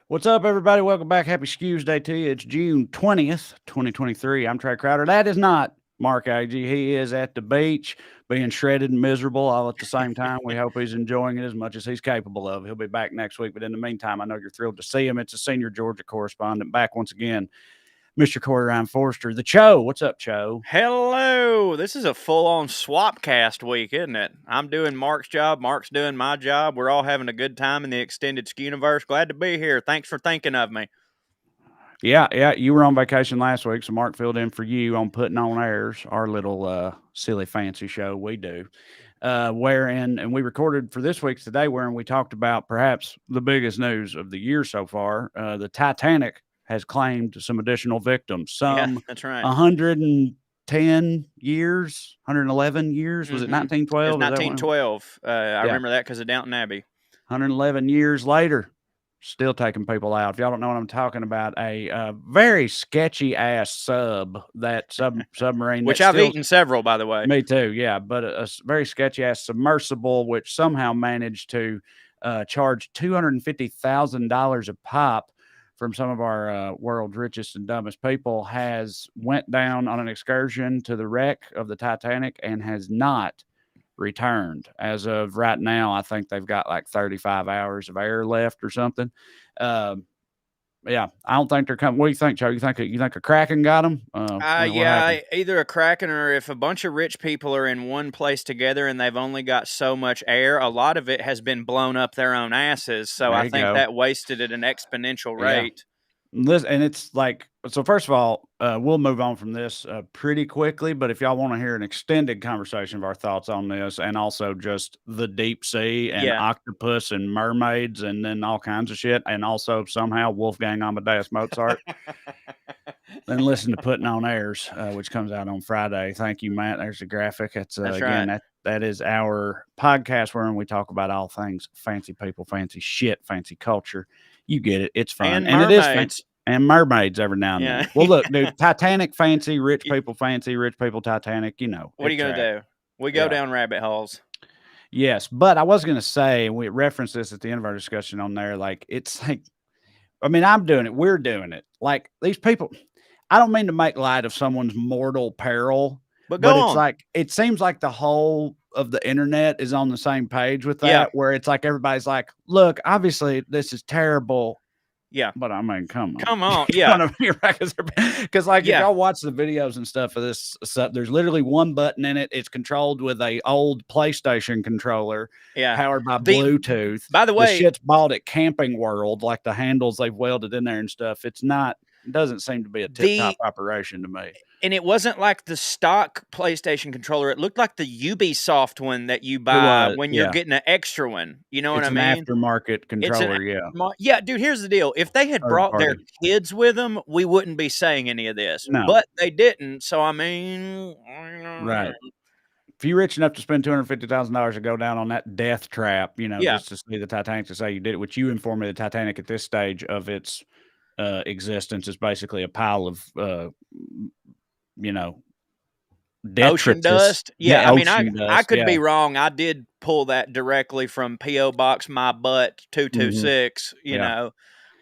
What's up, everybody? Welcome back. Happy Skews Day to you. It's June 20th, 2023. I'm Trae Crowder. That is not Mark Agee. He is at the beach being shredded and miserable all at the same time. We hope he's enjoying it as much as he's capable of. He'll be back next week. But in the meantime, I know you're thrilled to see him. It's a senior Georgia correspondent back once again, Mr. Corey Ryan Forrester. The Cho. What's up, Cho? Hello. This is a full-on swapcast week, isn't it? I'm doing Mark's job. Mark's doing my job. We're all having a good time in the extended Skewniverse. Glad to be here. Thanks for thinking of me. Yeah. You were on vacation last week, so Mark filled in for you on Putting On Airs, our little silly fancy show we do. And we recorded for this week's today, wherein we talked about perhaps the biggest news of the year so far. The Titanic has claimed some additional victims. Some that's right. 110 years, 111 years. Was it 1912? It's 1912. I remember that because of Downton Abbey. 111 years later, still taking people out. If y'all don't know what I'm talking about, a very sketchy ass submarine, which I've eaten several, by the way. Me too, yeah. But a very sketchy ass submersible, which somehow managed to charge $250,000 a pop from some of our world's richest and dumbest people, has went down on an excursion to the wreck of the Titanic and has not returned. As of right now, I think they've got like 35 hours of air left or something. Yeah, I don't think they're coming. What do you think, Joe? You think a Kraken got them? Either a Kraken, or if a bunch of rich people are in one place together and they've only got so much air, a lot of it has been blown up their own asses. So I think that wasted at an exponential rate. And it's like, so first of all, we'll move on from this pretty quickly, but if y'all want to hear an extended conversation of our thoughts on this, and also just the deep sea and octopus and mermaids and then all kinds of shit, and also somehow Wolfgang Amadeus Mozart, then listen to Putting On Airs, which comes out on Friday. Thank you, Matt. There's the graphic. That's again, right. That is our podcast wherein we talk about all things fancy people, fancy shit, fancy culture. You get it. It's fun. And it is fancy. And mermaids every now and then. Well, look, dude, Titanic fancy, rich people fancy, rich people Titanic, you know. What are you going to do? We go down rabbit holes. Yes, but I was going to say, and we referenced this at the end of our discussion on there, like, it's like, I mean, I'm doing it. We're doing it. Like, these people, I don't mean to make light of someone's mortal peril, but it's like, it seems like the whole of the internet is on the same page with that, where it's like everybody's like, look, obviously this is terrible. Yeah. But I mean, come on. Yeah. Because like, if y'all watch the videos and stuff of this stuff, there's literally one button in it. It's controlled with a old PlayStation controller powered by Bluetooth. By the way, the shit's bought at Camping World, like the handles they've welded in there and stuff. It doesn't seem to be a tip-top operation to me. And it wasn't like the stock PlayStation controller. It looked like the Ubisoft one that you buy when you're getting an extra one. You know what I mean? It's an aftermarket controller, Yeah, dude, here's the deal. If they had brought their kids with them, we wouldn't be saying any of this. No. But they didn't, so I mean... Right. If you're rich enough to spend $250,000 to go down on that death trap, you know, just to see the Titanic, to say you did it, which you informed me the Titanic at this stage of its existence is basically a pile of ocean dust. Yeah, I mean, I could be wrong. I did pull that directly from P.O. Box My Butt 226, you know,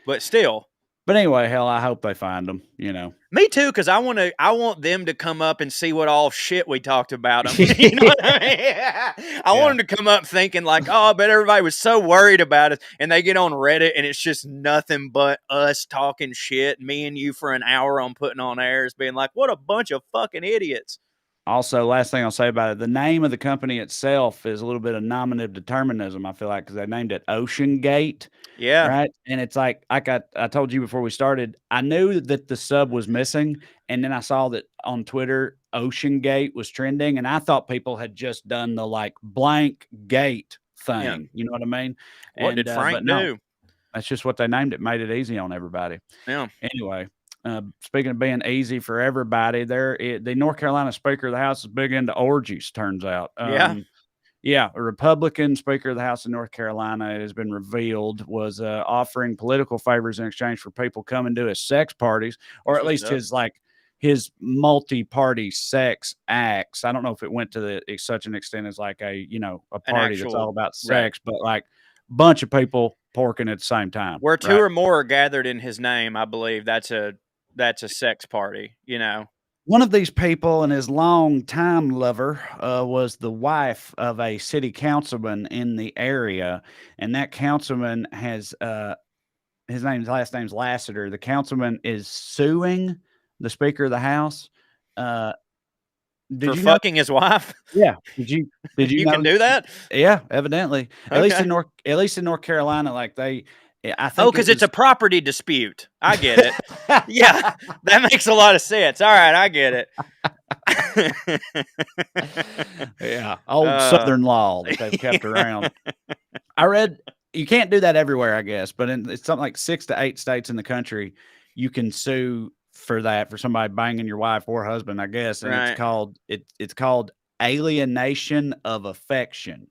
but still. But anyway, hell, I hope they find them, you know. Me too, because I want them to come up and see what all shit we talked about them. You know what I mean? I want them to come up thinking like, oh, I bet everybody was so worried about it. And they get on Reddit and it's just nothing but us talking shit, me and you for an hour on Putting On Airs, being like, what a bunch of fucking idiots. Also, last thing I'll say about it, the name of the company itself is a little bit of nominative determinism, I feel like, because they named it Ocean Gate. Yeah. Right. And it's like, I told you before we started, I knew that the sub was missing. And then I saw that on Twitter, Ocean Gate was trending. And I thought people had just done the like blank gate thing. Yeah. You know what I mean? What did Frank do? That's just what they named it. Made it easy on everybody. Yeah. Anyway. Speaking of being easy for everybody, the North Carolina Speaker of the House is big into orgies, turns out. A Republican Speaker of the House in North Carolina, it has been revealed, was offering political favors in exchange for people coming to his sex parties, or at least his multi-party sex acts. I don't know if it went to such an extent as like a party that's all about sex, but like a bunch of people porking at the same time. Where two or more are gathered in his name, I believe that's a sex party, you know. One of these people and his long-time lover was the wife of a city councilman in the area, and that councilman has his last name's Lassiter. The councilman is suing the Speaker of the House. Did For you know? fucking his wife? Yeah. Did you You know? can do that? Yeah, evidently. At least in Okay. North Carolina, like I Oh, think because it's a property dispute. I get it. Yeah, that makes a lot of sense. All right, I get it. Yeah, old Southern law that they've kept around. I read you can't do that everywhere, I guess, but it's something like 6 to 8 states in the country, you can sue for that, for somebody banging your wife or husband, I guess, and Right. it's called alienation of affection.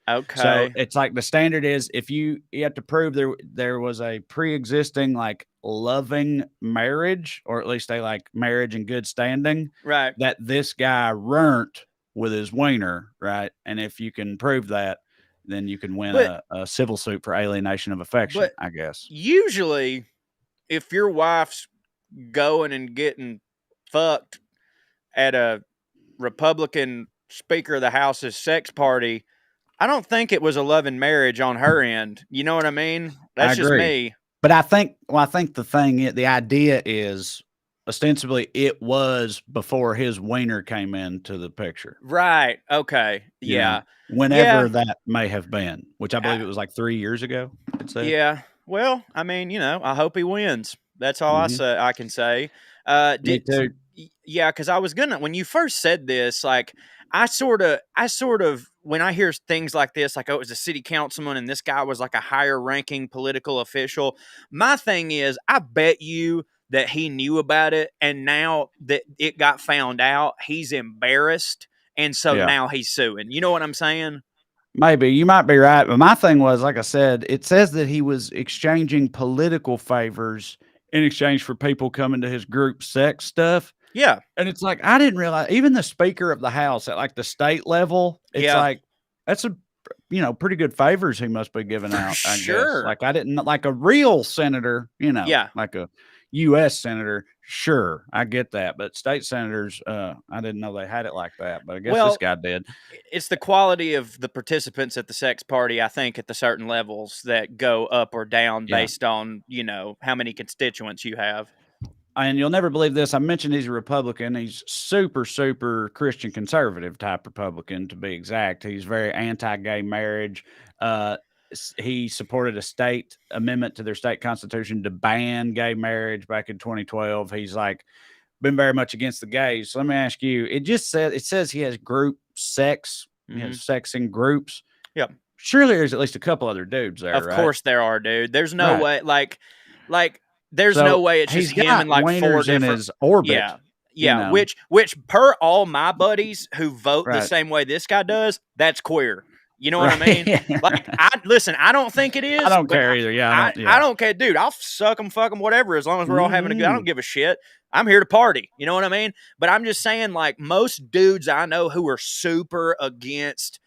So Okay. it's like the standard is if you have to prove there was a pre-existing like loving marriage, or at least like marriage in good standing, Right. that this guy runt with his wiener, right? And if you can prove that, then you can win But a civil suit for alienation of affection, but I guess. usually if your wife's going and getting fucked at a Republican Speaker of the House's sex party, I don't think it was a loving marriage on her end. You know what I mean? I That's just agree. me. But I think the idea is ostensibly it was before his wiener came into the picture. Right. Okay. You know, Yeah. whenever Yeah. that may have been, which I believe it was like 3 years ago, it said. Yeah. Well, I mean, you know, I hope he wins. That's all Mhm. I can say. Me too. Yeah, because I was gonna when you first said this, like I sort of when I hear things like this, like oh, it was a city councilman and this guy was like a higher ranking political official. My thing is, I bet you that he knew about it, and now that it got found out, he's embarrassed, and so Yeah. now he's suing. You know what I'm saying? Maybe you might be right, but my thing was, like I said, it says that he was exchanging political favors in exchange for people coming to his group sex stuff. Yeah. And it's like, I didn't realize even the Speaker of the House at like the state level, it's Yeah. like that's pretty good favors he must be giving For out, I guess. sure. Like I didn't like a real senator, Yeah. like a US senator. Sure, I get that. But state senators, I didn't know they had it like that. But I guess this Well, guy did. it's the quality of the participants at the sex party, I think, at the certain levels that go up or down Yeah. based on, you know, how many constituents you have. And you'll never believe this. I mentioned he's a Republican. He's super, super Christian conservative type Republican, to be exact. He's very anti-gay marriage. He supported a state amendment to their state constitution to ban gay marriage back in 2012. He's like been very much against the gays. So let me ask you, it says he has group sex. He has sex in groups. Yep. Surely there's at least a couple other dudes there, Of right? course there are, dude. There's no Right. way like there's So no way it's just he's him got and like 4 wieners in different his orbit. Yeah. you Yeah, know. which per all my buddies who vote the Right. same way this guy does, that's queer. You know what I Right. mean? Like I don't think it is. I don't but care either. Yeah, I don't care, dude. I'll suck them, fuck them, whatever, as long as we're all having a good. I don't give a shit. I'm here to party. You know what I mean? But I'm just saying, like most dudes I know who are super against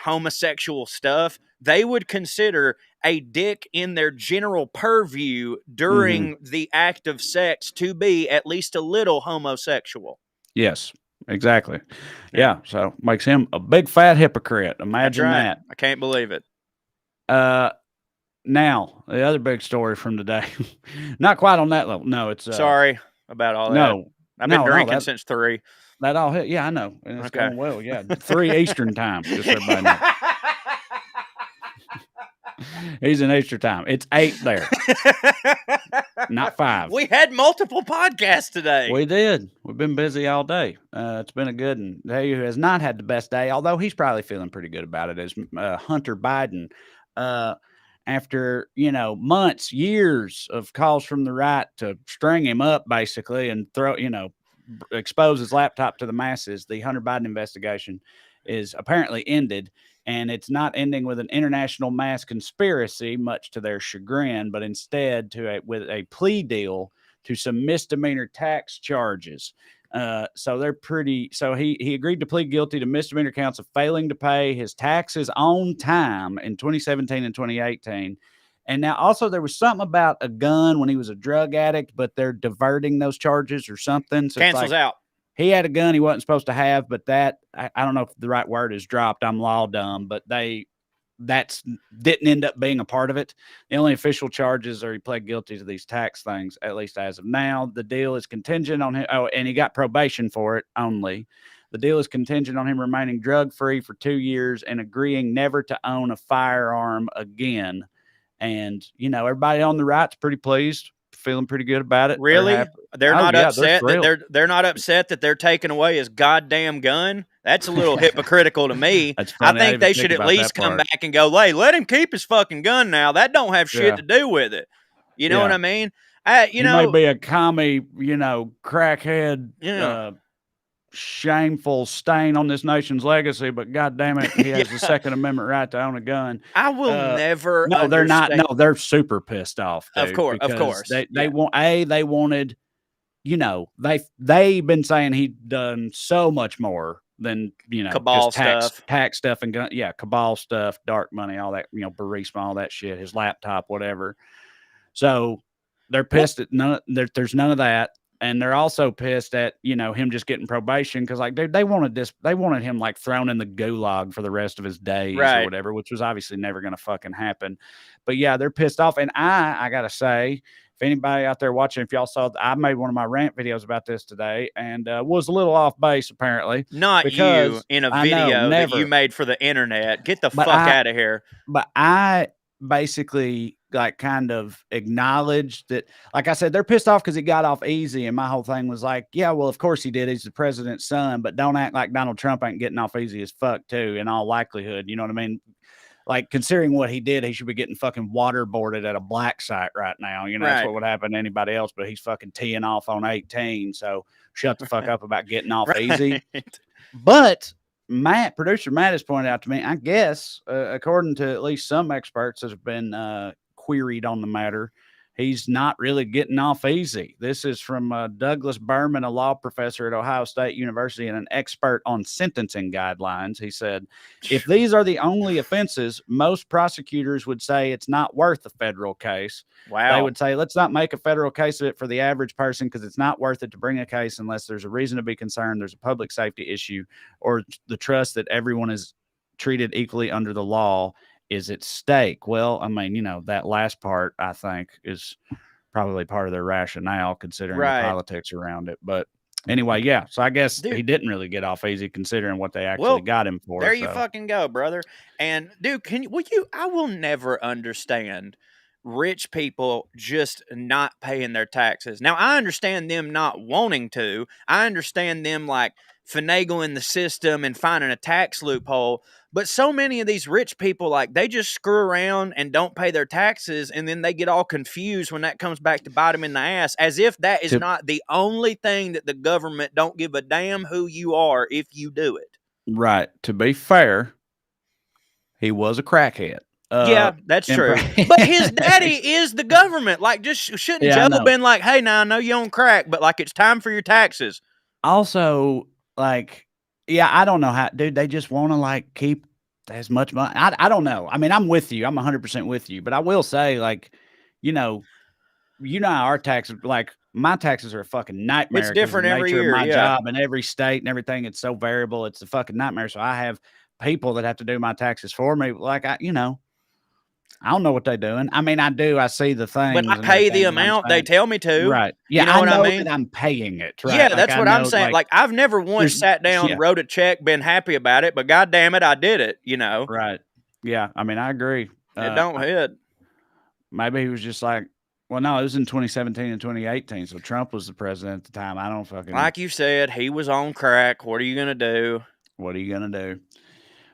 homosexual stuff, they would consider a dick in their general purview during the act of sex to be at least a little homosexual. Yes, exactly. Yeah, so makes him a big fat hypocrite. That's Imagine right. that. I can't believe it. Now the other big story from today, not quite on that level. No, it's Sorry about all that. no, I've been drinking that since 3. that all hit. Yeah, I know, and it's Okay. going well. Yeah, 3 Eastern time. Just so everybody knows. He's in Eastern time. It's 8 there, not 5. We had multiple podcasts today. We did. We've been busy all day. It's been a good one. He who has not had the best day, although he's probably feeling pretty good about it, is Hunter Biden. After, months, years of calls from the right to string him up, basically, and expose his laptop to the masses, the Hunter Biden investigation is apparently ended. And it's not ending with an international mass conspiracy, much to their chagrin, but instead with a plea deal to some misdemeanor tax charges. So they're pretty. So he agreed to plead guilty to misdemeanor counts of failing to pay his taxes on time in 2017 and 2018, And now also there was something about a gun when he was a drug addict, but they're diverting those charges or something. So Cancels out. He had a gun he wasn't supposed to have, but that I don't know if the right word is dropped. I'm law dumb, but that's didn't end up being a part of it. The only official charges are he pled guilty to these tax things, at least as of now. The deal is contingent on him. Oh, and he got probation for it only. The deal is contingent on him remaining drug-free for 2 years and agreeing never to own a firearm again. And, everybody on the right's pretty pleased, feeling pretty good about it. Really? They're not upset that they're not upset that they're taking away his goddamn gun. That's a little hypocritical to me. I think they should at least come back and go, hey, let him keep his fucking gun now. That don't have shit to do with it. You know what I mean? He may be a commie, crackhead, shameful stain on this nation's legacy, but God damn it, he has the Second Amendment right to own a gun. I will never. No, they're not. No, they're super pissed off. Dude, of course. They wanted. They've been saying he'd done so much more than cabal just tax stuff and gun, cabal stuff, dark money, all that, Burisma, all that shit, his laptop, whatever. So they're pissed at there's none of that. And they're also pissed at, him just getting probation because, dude, they wanted him thrown in the gulag for the rest of his days or whatever, which was obviously never going to fucking happen. But yeah, they're pissed off. And I got to say, if anybody out there watching, if y'all saw, I made one of my rant videos about this today and was a little off base, apparently. Not you in a video that you made for the internet. Get the fuck out of here. But I basically kind of acknowledged that, like I said, they're pissed off because he got off easy. And my whole thing was yeah, well, of course he did. He's the president's son, but don't act like Donald Trump ain't getting off easy as fuck too, in all likelihood. You know what I mean? Considering what he did, he should be getting fucking waterboarded at a black site right now. That's what would happen to anybody else, but he's fucking teeing off on 18. So shut the fuck up about getting off easy. But producer Matt has pointed out to me, I guess, according to at least some experts that have been queried on the matter, he's not really getting off easy. This is from Douglas Berman, a law professor at Ohio State University and an expert on sentencing guidelines. He said, if these are the only offenses, most prosecutors would say it's not worth a federal case. Wow. They would say, let's not make a federal case of it for the average person because it's not worth it to bring a case unless there's a reason to be concerned, there's a public safety issue, or the trust that everyone is treated equally under the law is at stake. Well, I mean, that last part, I think, is probably part of their rationale considering the politics around it. But anyway, yeah. So I guess he didn't really get off easy considering what they actually got him for. There you fucking go, brother. And dude, I will never understand rich people just not paying their taxes. Now, I understand them not wanting to. I understand them finagling the system and finding a tax loophole. But so many of these rich people, they just screw around and don't pay their taxes, and then they get all confused when that comes back to bite them in the ass, as if that is not the only thing that the government don't give a damn who you are if you do it. Right. To be fair, he was a crackhead. Yeah, that's true. But his daddy is the government. Shouldn't Joe have been hey, now I know you own crack, but it's time for your taxes. Also, I don't know how, dude, they just want to keep as much money. I don't know. I mean, I'm with you. I'm 100% with you, but I will say how our taxes, my taxes are a fucking nightmare. It's different every year. My job in every state and everything. It's so variable. It's a fucking nightmare. So I have people that have to do my taxes for me. I don't know what they're doing. I mean, I do. I see the thing. But I pay the amount they tell me to. Right. Yeah, you know what I mean? That I'm paying it. Right? Yeah, that's what I'm saying. I've never once sat down, wrote a check, been happy about it, but God damn it, I did it, Right. Yeah. I mean, I agree. It don't hit. Maybe he was just well, no, it was in 2017 and 2018. So Trump was the president at the time. I don't fucking. Like you said, he was on crack. What are you going to do? What are you going to do?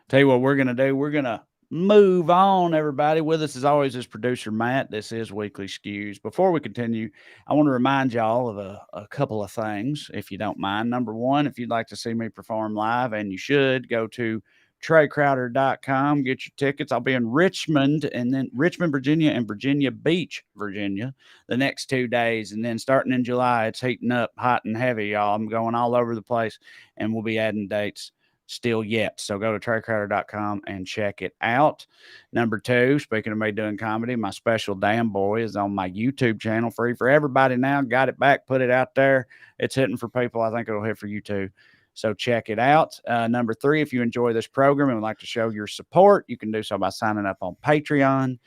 Tell you what we're going to do. We're going to move on, everybody. With us, as always, is producer Matt. This is Weekly Skews. Before we continue, I want to remind y'all of a couple of things, if you don't mind. Number one, if you'd like to see me perform live, and you should, go to TraeCrowder.com, get your tickets. I'll be in Richmond, and then Richmond, Virginia, and Virginia Beach, Virginia, the next 2 days. And then starting in July, it's heating up hot and heavy, y'all. I'm going all over the place, and we'll be adding dates still yet. So go to TraeCrowder.com and check it out. Number 2, speaking of me doing comedy, my special Damn Boy is on my YouTube channel, free for everybody now. Got it back, put it out there. It's hitting for people. I think it'll hit for you too. So check it out. Number 3, if you enjoy this program and would like to show your support, you can do so by signing up on Patreon.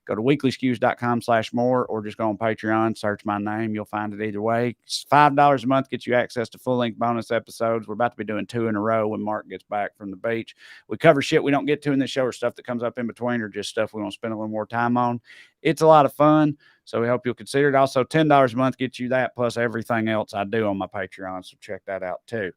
Go to weeklyskews.com/more or just go on Patreon, search my name. You'll find it either way. It's $5 a month, gets you access to full-length bonus episodes. We're about to be doing 2 in a row when Mark gets back from the beach. We cover shit we don't get to in this show or stuff that comes up in between or just stuff we want to spend a little more time on. It's a lot of fun, so we hope you'll consider it. Also, $10 a month gets you that plus everything else I do on my Patreon, so check that out too.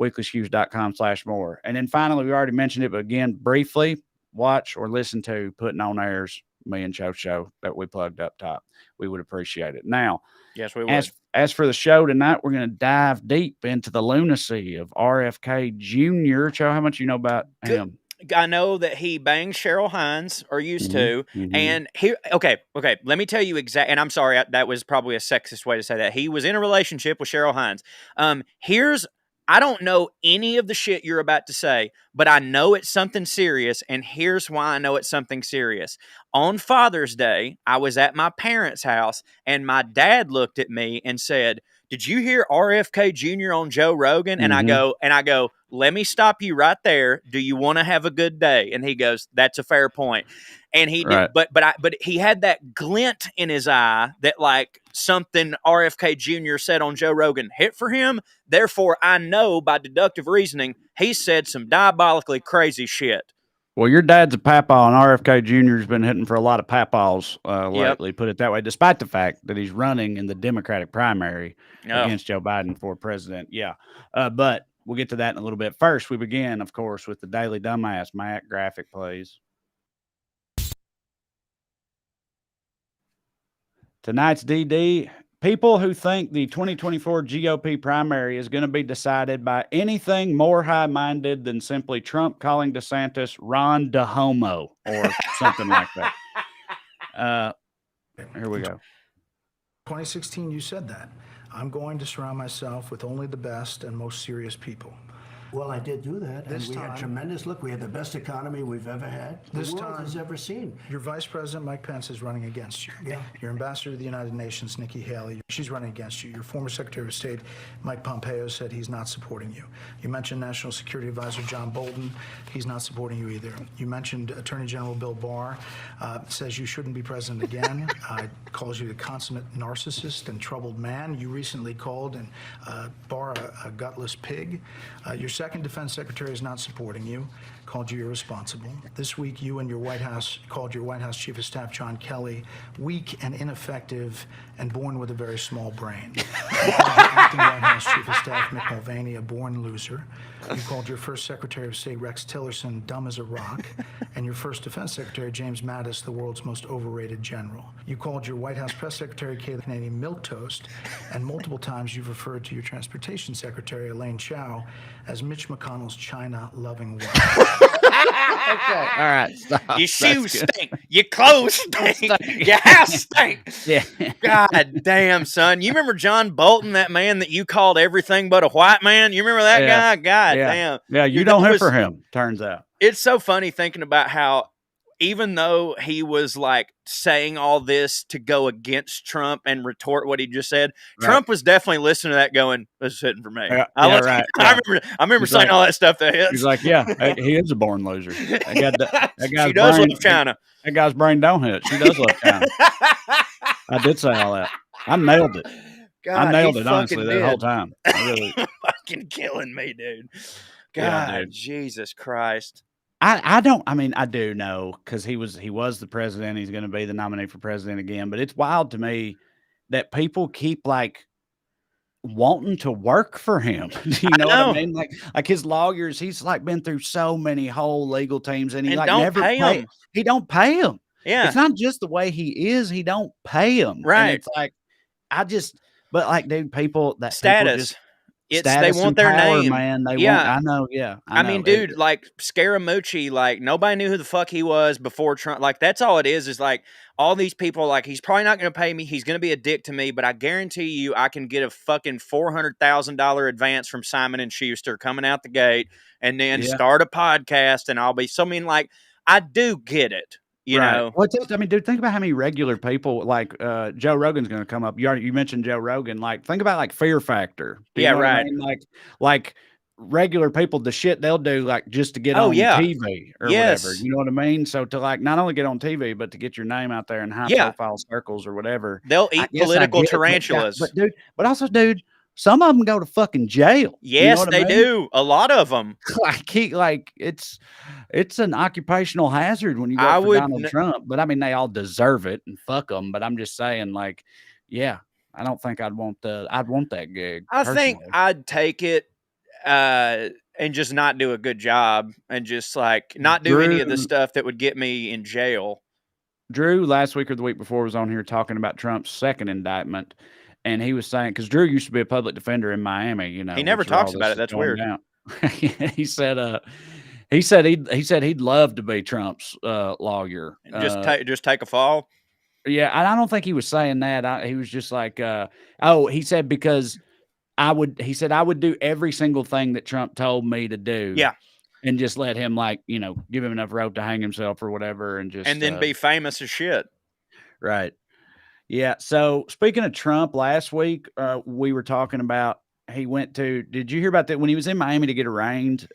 weeklyskews.com/more. And then finally, we already mentioned it, but again, briefly, watch or listen to Putting on Airs, me and Show that we plugged up top. We would appreciate it. Now, yes, we would. As for the show tonight, we're going to dive deep into the lunacy of RFK Jr. Cho, how much you know about him? I know that he banged Cheryl Hines, or used to, and okay, let me tell you exactly, and I'm sorry, that was probably a sexist way to say that. He was in a relationship with Cheryl Hines. I don't know any of the shit you're about to say, but I know it's something serious, and here's why I know it's something serious. On Father's Day, I was at my parents' house, and my dad looked at me and said, "Did you hear RFK Jr. on Joe Rogan?" And I go, "Let me stop you right there. Do you want to have a good day?" And he goes, "That's a fair point." And he did, but he had that glint in his eye that like something RFK Jr. said on Joe Rogan hit for him. Therefore, I know by deductive reasoning he said some diabolically crazy shit. Well, your dad's a papaw, and RFK Jr. has been hitting for a lot of papaws lately, put it that way, despite the fact that he's running in the Democratic primary against Joe Biden for president. Yeah. But we'll get to that in a little bit. First, we begin, of course, with the Daily Dumbass. Matt, graphic, please. Tonight's DD, people who think the 2024 GOP primary is going to be decided by anything more high-minded than simply Trump calling DeSantis Ron de Homo or something like that. Here we go. 2016, you said that. I'm going to surround myself with only the best and most serious people. Well, I did do that, and we had tremendous. Look, we had the best economy we've ever had. The world has ever seen. Your Vice President, Mike Pence, is running against you. Yeah. Your Ambassador to the United Nations, Nikki Haley, she's running against you. Your former Secretary of State, Mike Pompeo, said he's not supporting you. You mentioned National Security Advisor John Bolton. He's not supporting you either. You mentioned Attorney General Bill Barr, says you shouldn't be president again, calls you the consummate narcissist and troubled man. You recently called Barr a gutless pig. Your second defense secretary is not supporting you, called you irresponsible. This week, you and your White House called your White House Chief of Staff, John Kelly, weak and ineffective and born with a very small brain. You called your acting White House Chief of Staff, Mick Mulvaney, a born loser. You called your first Secretary of State, Rex Tillerson, dumb as a rock, and your first Defense Secretary, James Mattis, the world's most overrated general. You called your White House Press Secretary, Kayleigh Canadian, milquetoast, and multiple times you've referred to your Transportation Secretary, Elaine Chao, as Mitch McConnell's China-loving wife. Okay. All right. Stop. Your shoes stink. Your clothes stink. Your house stink. Yeah. God damn, son. You remember John Bolton, that man that you called everything but a white man? You remember that guy? God damn. Yeah, you don't hit for him, turns out. It's so funny thinking about how even though he was like saying all this to go against Trump and retort what he just said, Trump was definitely listening to that going, "This is hitting for me." I remember saying all that stuff to him. He's like, yeah, he is a born loser. That guy's she does love China. That guy's brain don't hit. She does love China. I did say all that. I nailed it. God, I nailed it, honestly, that whole time. I really fucking killing me, dude. God, Jesus Christ. I do know because he was the president. He's going to be the nominee for president again. But it's wild to me that people keep like wanting to work for him. You know what I mean? Like his lawyers, he's like been through so many whole legal teams, and he like never pay him. He don't pay him. Yeah, it's not just the way he is; he don't pay him. Right? And it's like but like, dude, people that status. They want their power, name, man. They yeah. want. I know, yeah. I mean, dude, like Scaramucci, like nobody knew who the fuck he was before Trump. Like that's all it is like all these people. Like he's probably not going to pay me. He's going to be a dick to me, but I guarantee you, I can get a fucking $400,000 advance from Simon and Schuster coming out the gate, and then start a podcast, and I'll be. So I mean, like I do get it. You know, I mean, dude, think about how many regular people like Joe Rogan's going to come up. You mentioned Joe Rogan. Like, think about like Fear Factor. Do you know what I mean? Like regular people, the shit they'll do like just to get on TV or whatever. You know what I mean? So to like not only get on TV, but to get your name out there in high profile circles or whatever. They'll eat political tarantulas. But also, dude, some of them go to fucking jail. Yes, you know they do. A lot of them. It's an occupational hazard when you vote for Donald Trump. But I mean, they all deserve it and fuck them. But I'm just saying, like, yeah, I don't think I'd want that gig. I think I'd take it and just not do a good job and just like not do any of the stuff that would get me in jail. Drew last week or the week before was on here talking about Trump's second indictment. And he was saying, because Drew used to be a public defender in Miami, you know. He never talks about it. That's weird. He said he'd love to be Trump's lawyer. Just take a fall. Yeah, I don't think he was saying that. He was just like, he said because I would do every single thing that Trump told me to do. Yeah. And just let him give him enough rope to hang himself or whatever, and then be famous as shit. Right. Yeah. So speaking of Trump, last week we were talking about did you hear about that when he was in Miami to get arraigned?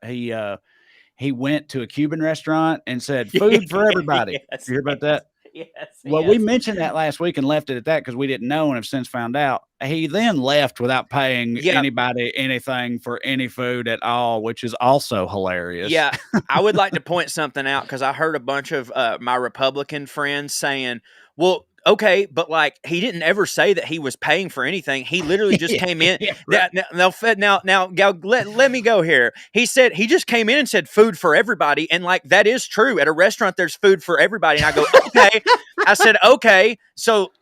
He went to a Cuban restaurant and said food for everybody. Yes, you hear about that? Yes. Well, we mentioned that last week and left it at that because we didn't know and have since found out. He then left without paying anybody anything for any food at all, which is also hilarious. Yeah. I would like to point something out because I heard a bunch of my Republican friends saying, well, okay, but like he didn't ever say that he was paying for anything. He literally just came in. Right. Now, let me go here. He said he just came in and said food for everybody, and like that is true. At a restaurant, there's food for everybody, and I go, okay. I said, okay, so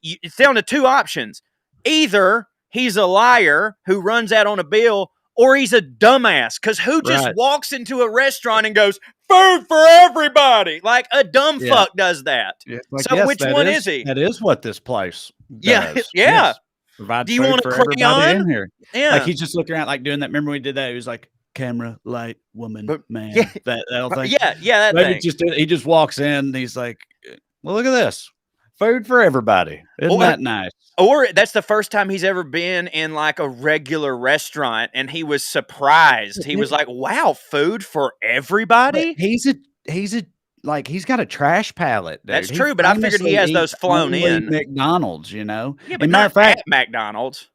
it's down to two options: either he's a liar who runs out on a bill, or he's a dumbass. Because who just walks into a restaurant and goes, food for everybody? Like a dumb fuck does that. Yeah. So which one is he? That is what this place does. Yeah. Yes. Provide Do you want to crayon in here? Yeah. Like he's just looking around like doing that. Remember we did that? He was like camera, light, woman, man. That whole thing. Yeah. That thing. He just walks in and he's like, well, look at this. Food for everybody. Isn't that nice? Or that's the first time he's ever been in like a regular restaurant and he was surprised. He was like, wow, food for everybody? But he's got a trash palate, dude. That's true, but I figured he has those flown in. McDonald's, you know? Yeah, but matter of fact, at McDonald's.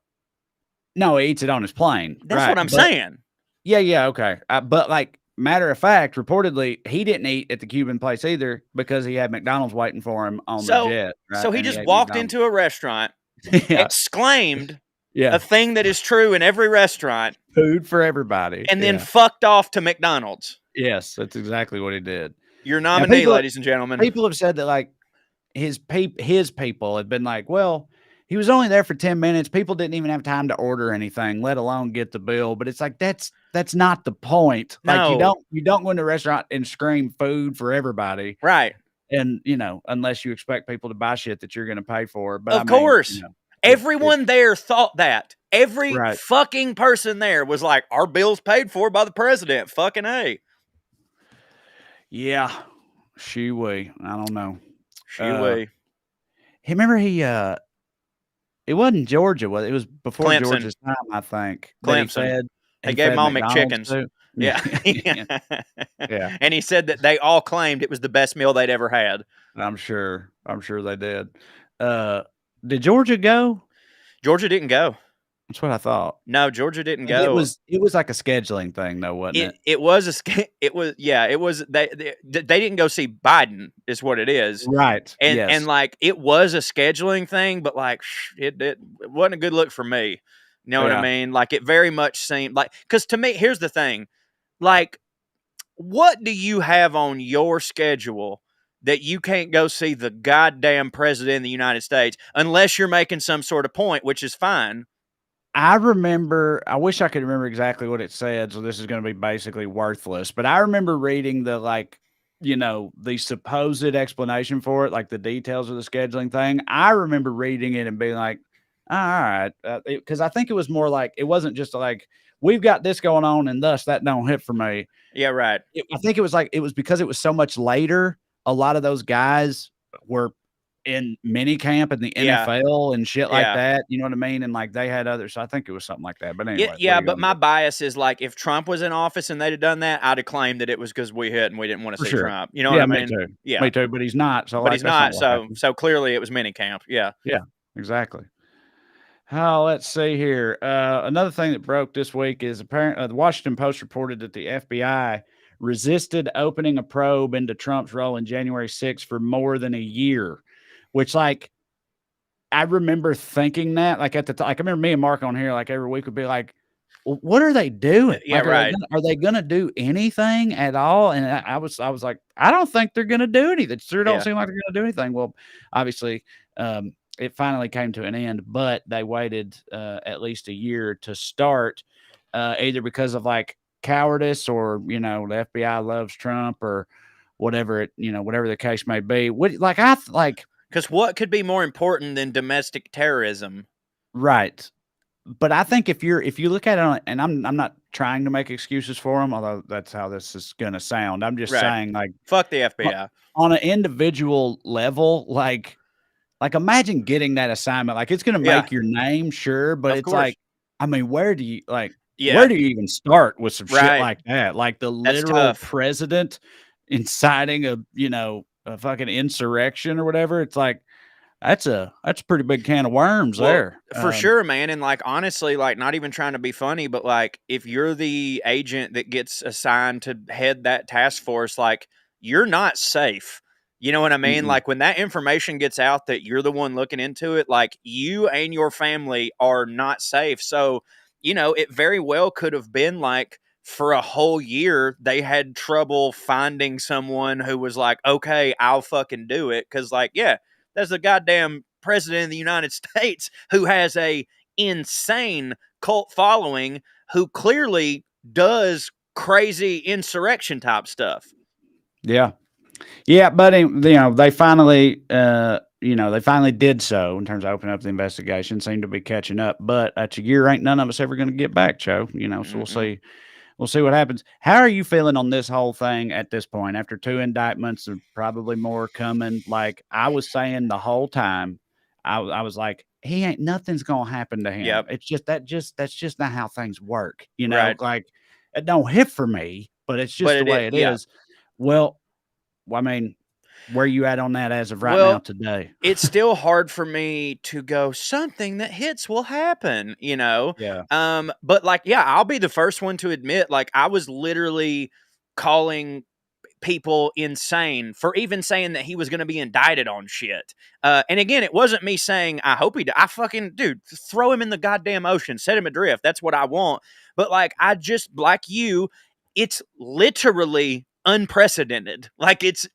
No, he eats it on his plane. That's what I'm saying. Yeah, okay. But like, matter of fact, reportedly, he didn't eat at the Cuban place either because he had McDonald's waiting for him on the jet. Right? So he just walked into a restaurant, exclaimed a thing that is true in every restaurant. Food for everybody. And then fucked off to McDonald's. Yes, that's exactly what he did. Your nominee, ladies and gentlemen. People have said that like his people have been like, well, he was only there for 10 minutes. People didn't even have time to order anything, let alone get the bill. But it's like that's not the point. No. Like you don't go into a restaurant and scream food for everybody. Right. And unless you expect people to buy shit that you're going to pay for. But of course. Everyone there thought that. Every fucking person there was like, our bill's paid for by the president. Fucking A. Yeah. I don't know. Remember it wasn't Georgia. It was before Clemson. Georgia's time, I think. Clemson. He gave them all McChickens. Yeah. Yeah. And he said that they all claimed it was the best meal they'd ever had. I'm sure they did. Did Georgia go? Georgia didn't go. That's what I thought. No, Georgia didn't go. It was like a scheduling thing, though, wasn't it? It was they didn't go see Biden, is what it is. Right. And like it was a scheduling thing, but like it wasn't a good look for me. You know what I mean? Like it very much seemed like, because to me, here's the thing. Like, what do you have on your schedule that you can't go see the goddamn president of the United States unless you're making some sort of point, which is fine? I remember, I wish I could remember exactly what it said, so this is going to be basically worthless, but I remember reading the, like, the supposed explanation for it, like the details of the scheduling thing. I remember reading it and being like, all right, because I think it was more like, it wasn't just like, we've got this going on and thus that don't hit for me. Yeah, right. I think it was like, it was because it was so much later. A lot of those guys were in mini camp in the NFL and shit like that. You know what I mean? And like they had others. So I think it was something like that. But anyway. Yeah, but my bias is like, if Trump was in office and they'd have done that, I'd have claimed that it was because we hit and we didn't want to see Trump. You know what I mean? Me too. Yeah. Me too. But he's not. So but he's not. So clearly it was mini camp. Yeah. Yeah, exactly. Let's see here. Another thing that broke this week is apparently the Washington Post reported that the FBI resisted opening a probe into Trump's role in January 6th for more than a year, which, like, I remember thinking that, like, at the time, like, I remember me and Mark on here, like, every week would be like, well, what are they doing? Yeah, like, right. Are they going to do anything at all? And I was like, I don't think they're going to do anything. It sure don't seem like they're going to do anything. Well, obviously, it finally came to an end, but they waited at least a year to start, either because of like cowardice or, the FBI loves Trump or whatever whatever the case may be. Because what could be more important than domestic terrorism? Right. But I think if you look at it, and I'm not trying to make excuses for them, although that's how this is going to sound. I'm just saying, like, fuck the FBI on an individual level, like imagine getting that assignment. Like, it's going to make your name, sure, but it's like, I mean, where do you even start with some shit like that? Like the literal president inciting a fucking insurrection or whatever. It's like, that's a pretty big can of worms there. For sure, man. And like, honestly, like, not even trying to be funny, but like, if you're the agent that gets assigned to head that task force, like, you're not safe. You know what I mean? Mm-hmm. Like, when that information gets out that you're the one looking into it, like, you and your family are not safe. So, it very well could have been like, for a whole year, they had trouble finding someone who was like, okay, I'll fucking do it. Cause like, there's a goddamn president of the United States who has a insane cult following who clearly does crazy insurrection type stuff. Yeah. Yeah, but they finally did so in terms of opening up the investigation, seem to be catching up, but that's a year ain't none of us ever going to get back, Joe. So we'll see what happens. How are you feeling on this whole thing at this point? After 2 indictments and probably more coming, like I was saying the whole time, I was like, nothing's gonna happen to him. Yep. It's just that's just not how things work. Like it don't hit for me, but it's just the way it is. Well, I mean, where are you at on that as of right now today? It's still hard for me to go, something that hits will happen, Yeah. But like, I'll be the first one to admit, like, I was literally calling people insane for even saying that he was going to be indicted on shit. And again, it wasn't me saying, I hope I fucking, dude, throw him in the goddamn ocean, set him adrift. That's what I want. But like, I just, like you, it's literally unprecedented. Like it's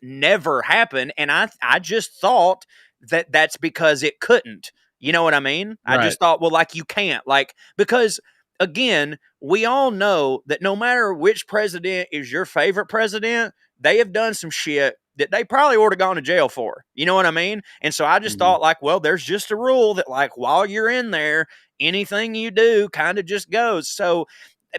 never happened. And I just thought that that's because it couldn't, you know what I mean? Right. I just thought, well, like, you can't, like, because again, we all know that no matter which president is your favorite president, they have done some shit that they probably ought to gone to jail for. You know what I mean? And so I just thought, like, well, there's just a rule that, like, while you're in there, anything you do kind of just goes. So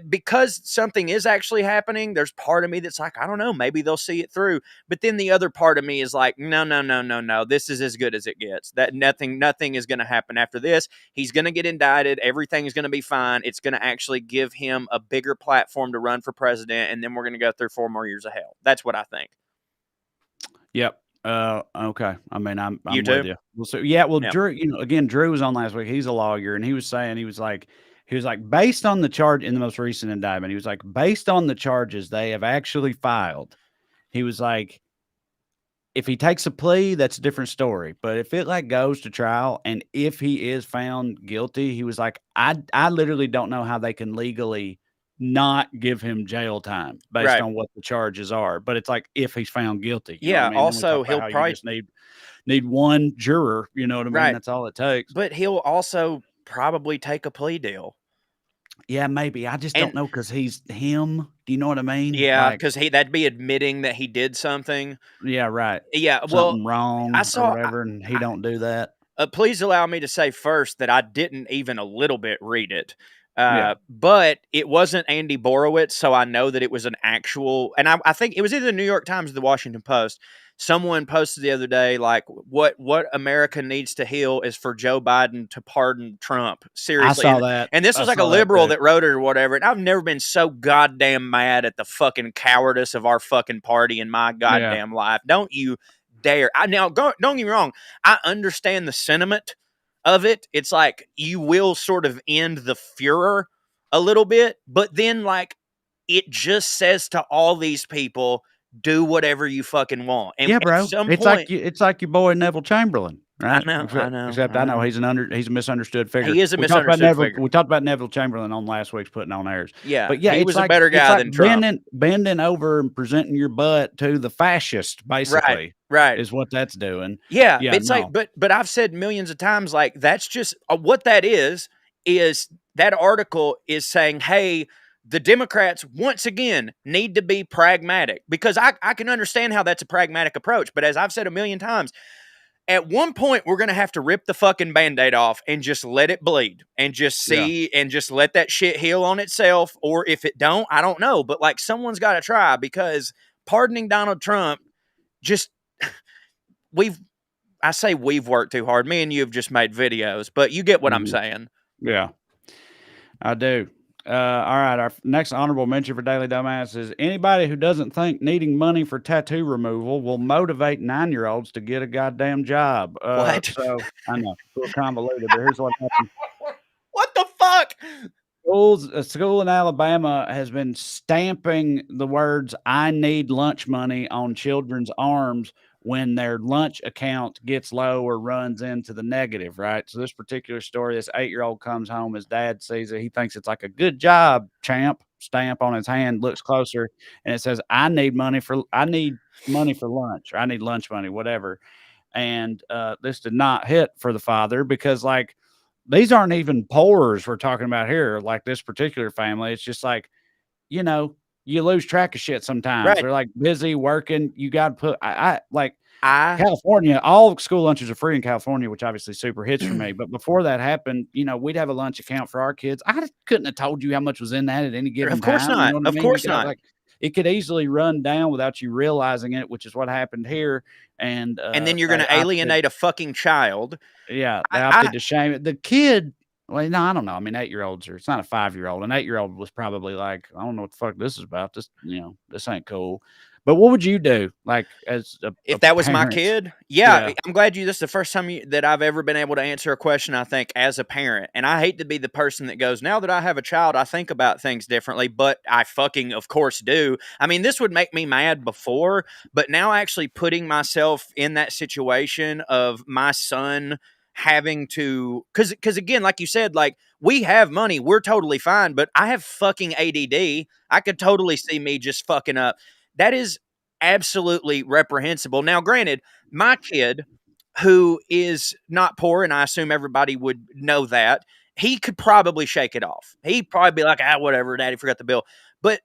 because something is actually happening, there's part of me that's like, I don't know, maybe they'll see it through. But then the other part of me is like, no. This is as good as it gets. That nothing is going to happen after this. He's going to get indicted. Everything is going to be fine. It's going to actually give him a bigger platform to run for president. And then we're going to go through 4 more years of hell. That's what I think. Yep. Okay. I mean, I'm you with you. Well, so Drew, again, Drew was on last week. He's a lawyer, and he was saying, he was like, based on the charge in the most recent indictment, he was like, based on the charges they have actually filed, he was like, if he takes a plea, that's a different story. But if it like goes to trial and if he is found guilty, he was like, I literally don't know how they can legally not give him jail time based on what the charges are. But it's like, if he's found guilty. Yeah. I mean? Also, he'll probably just need one juror. You know what I mean? That's all it takes. But he'll also probably take a plea deal. Yeah, maybe. I just don't know because he's him. Do you know what I mean? Yeah, because that'd be admitting that he did something. Yeah, right. Yeah, well, Something wrong or whatever, and he don't do that. Please allow me to say first that I didn't even a little bit read it. Yeah. But it wasn't Andy Borowitz, so I know that it was an actual, and I think it was either the New York Times or the Washington Post. Someone posted the other day, like, what America needs to heal is for Joe Biden to pardon Trump. Seriously. I saw that. And this was like a liberal that wrote it or whatever. And I've never been so goddamn mad at the fucking cowardice of our fucking party in my goddamn life. Don't you dare. Don't get me wrong. I understand the sentiment of it. It's like you will sort of end the furor a little bit, but then like it just says to all these people, do whatever you fucking want. And yeah, bro. It's like your boy Neville Chamberlain, right? I know. Except I know he's a misunderstood figure. He is a misunderstood figure. We talked about Neville Chamberlain on last week's Putting on Airs. Yeah, but yeah, he was a better guy than Trump. Bending over and presenting your butt to the fascist, basically. Right. Is what that's doing. Yeah, it's like, but I've said millions of times, like that's just what that is that article is saying, hey, the Democrats, once again, need to be pragmatic, because I can understand how that's a pragmatic approach. But as I've said a million times, at one point, we're going to have to rip the fucking Band-Aid off and just let it bleed and just see and just let that shit heal on itself. Or if it don't, I don't know. But like someone's got to try, because pardoning Donald Trump, just we've worked too hard. Me and you have just made videos, but you get what I'm saying. Yeah, I do. All right, our next honorable mention for Daily Dumbass is anybody who doesn't think needing money for tattoo removal will motivate 9-year-olds to get a goddamn job. What? So, I know, it's a little convoluted, but here's what happened. What the fuck? A school in Alabama has been stamping the words "I need lunch money" on children's arms when their lunch account gets low or runs into the negative, right? So this particular story, this 8-year-old comes home, his dad sees it. He thinks it's like a good job, champ, stamp on his hand, looks closer, and it says, I need money for lunch, or I need lunch money, whatever. And this did not hit for the father, because like, these aren't even poors we're talking about here. Like this particular family, it's just like, you know, you lose track of shit sometimes. Right. They're like busy working. You got to put, California, all school lunches are free in California, which obviously super hits for me. But before that happened, you know, we'd have a lunch account for our kids. I couldn't have told you how much was in that at any given time. Of course not. You know of course not. Like, it could easily run down without you realizing it, which is what happened here. And then you're going to alienate a fucking child. Yeah. They opted to shame it. The kid, well, no, I don't know. I mean, 8-year-olds it's not a 5-year-old. An 8-year-old was probably like, I don't know what the fuck this is about. This, you know, this ain't cool. But what would you do? Like, if that was my kid? Yeah. I'm glad this is the first time that I've ever been able to answer a question, I think, as a parent. And I hate to be the person that goes, now that I have a child, I think about things differently, but I fucking, of course, do. I mean, this would make me mad before, but now actually putting myself in that situation of my son having to, because again, like you said, like, we have money, we're totally fine, but I have fucking ADD. I could totally see me just fucking up. That is absolutely reprehensible. Now, granted, my kid, who is not poor, and I assume everybody would know that, he could probably shake it off. He'd probably be like, whatever, daddy forgot the bill. But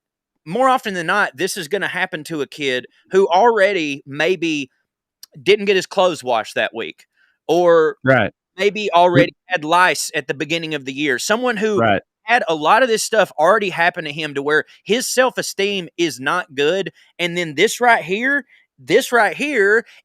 more often than not, this is going to happen to a kid who already maybe didn't get his clothes washed that week, or maybe already had lice at the beginning of the year. Someone who had a lot of this stuff already happen to him, to where his self-esteem is not good. And then this right here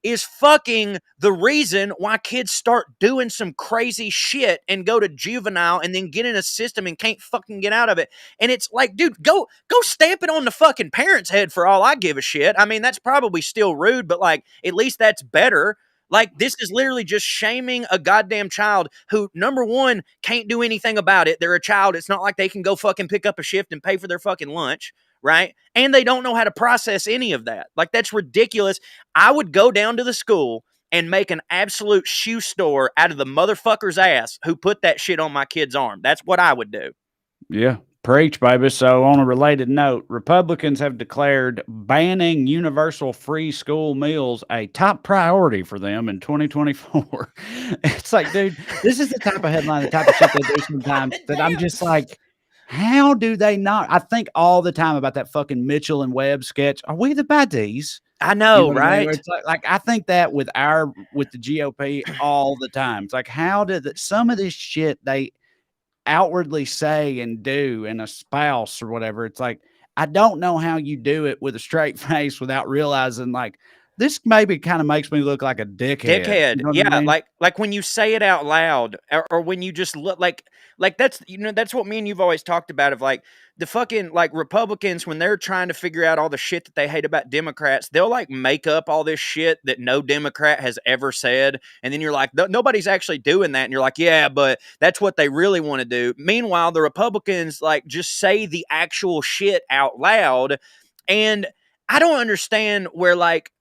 is fucking the reason why kids start doing some crazy shit and go to juvenile and then get in a system and can't fucking get out of it. And it's like, dude, go stamp it on the fucking parent's head for all I give a shit. I mean, that's probably still rude, but like, at least that's better. Like, this is literally just shaming a goddamn child who, number one, can't do anything about it. They're a child. It's not like they can go fucking pick up a shift and pay for their fucking lunch, right? And they don't know how to process any of that. Like, that's ridiculous. I would go down to the school and make an absolute shoe store out of the motherfucker's ass who put that shit on my kid's arm. That's what I would do. Yeah, Preach, baby. So, on a related note, Republicans have declared banning universal free school meals a top priority for them in 2024. It's like, dude, this is the type of headline, the type of shit they do sometimes that I'm just like, how do they not? I think all the time about that fucking Mitchell and Webb sketch. Are we the baddies? I You know, know what I mean? Where right? it's like I think that with the GOP all the time. It's like, how did some of this shit they outwardly say and do and a spouse or whatever, it's like, I don't know how you do it with a straight face without realizing like this maybe kind of makes me look like a dickhead. Dickhead. You know what I Yeah, mean? like when you say it out loud, or when you just look like that's that's what me and you've always talked about of like the fucking like Republicans when they're trying to figure out all the shit that they hate about Democrats, they'll like make up all this shit that no Democrat has ever said, and then you're like, nobody's actually doing that, and you're like, yeah, but that's what they really want to do. Meanwhile, the Republicans like just say the actual shit out loud, and I don't understand where like.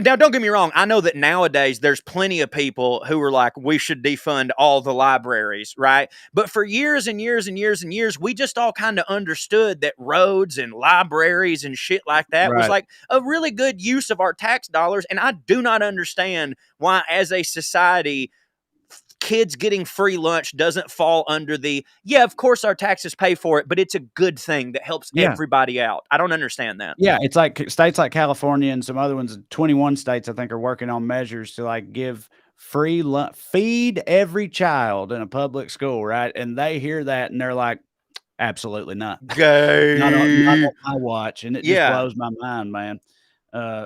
Now, don't get me wrong. I know that nowadays there's plenty of people who are like, we should defund all the libraries, right? But for years and years and years and years, we just all kind of understood that roads and libraries and shit like that was Right. like a really good use of our tax dollars. And I do not understand why, as a society, kids getting free lunch doesn't fall under the, yeah, of course our taxes pay for it, but it's a good thing that helps Yeah. everybody out. I don't understand that. Yeah. It's like states like California and some other ones, 21 states, I think, are working on measures to like give free lunch, feed every child in a public school. Right. And they hear that and they're like, absolutely not. Not on my watch. And it just Yeah. blows my mind, man.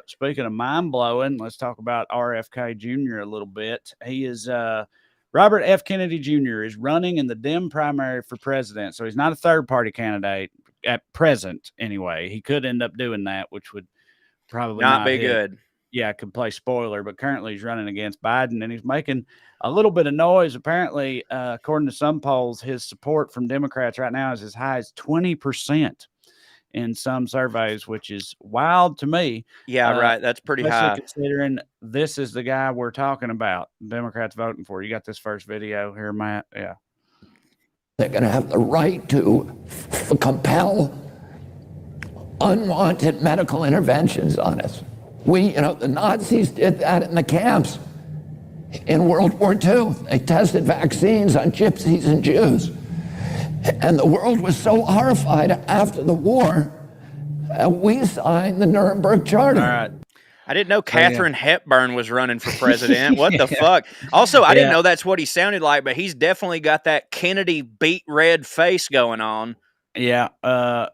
Speaking of mind blowing, let's talk about RFK Jr. a little bit. He is Robert F. Kennedy Jr. is running in the Dem primary for president. So he's not a third party candidate at present anyway. He could end up doing that, which would probably Not be hit. good. Yeah, could play spoiler, but currently he's running against Biden and he's making a little bit of noise. Apparently, according to some polls, his support from Democrats right now is as high as 20% in some surveys, which is wild to me. Yeah, right. That's pretty Especially high. considering this is the guy we're talking about, Democrats voting for. You got this first video here, Matt? Yeah. They're going to have the right to compel unwanted medical interventions on us. The Nazis did that in the camps in World War II. They tested vaccines on gypsies and Jews. And the world was so horrified after the war, we signed the Nuremberg Charter. All right. I didn't know Katharine Hepburn was running for president. What the fuck? Also, I didn't know that's what he sounded like, but he's definitely got that Kennedy beat red face going on. Yeah.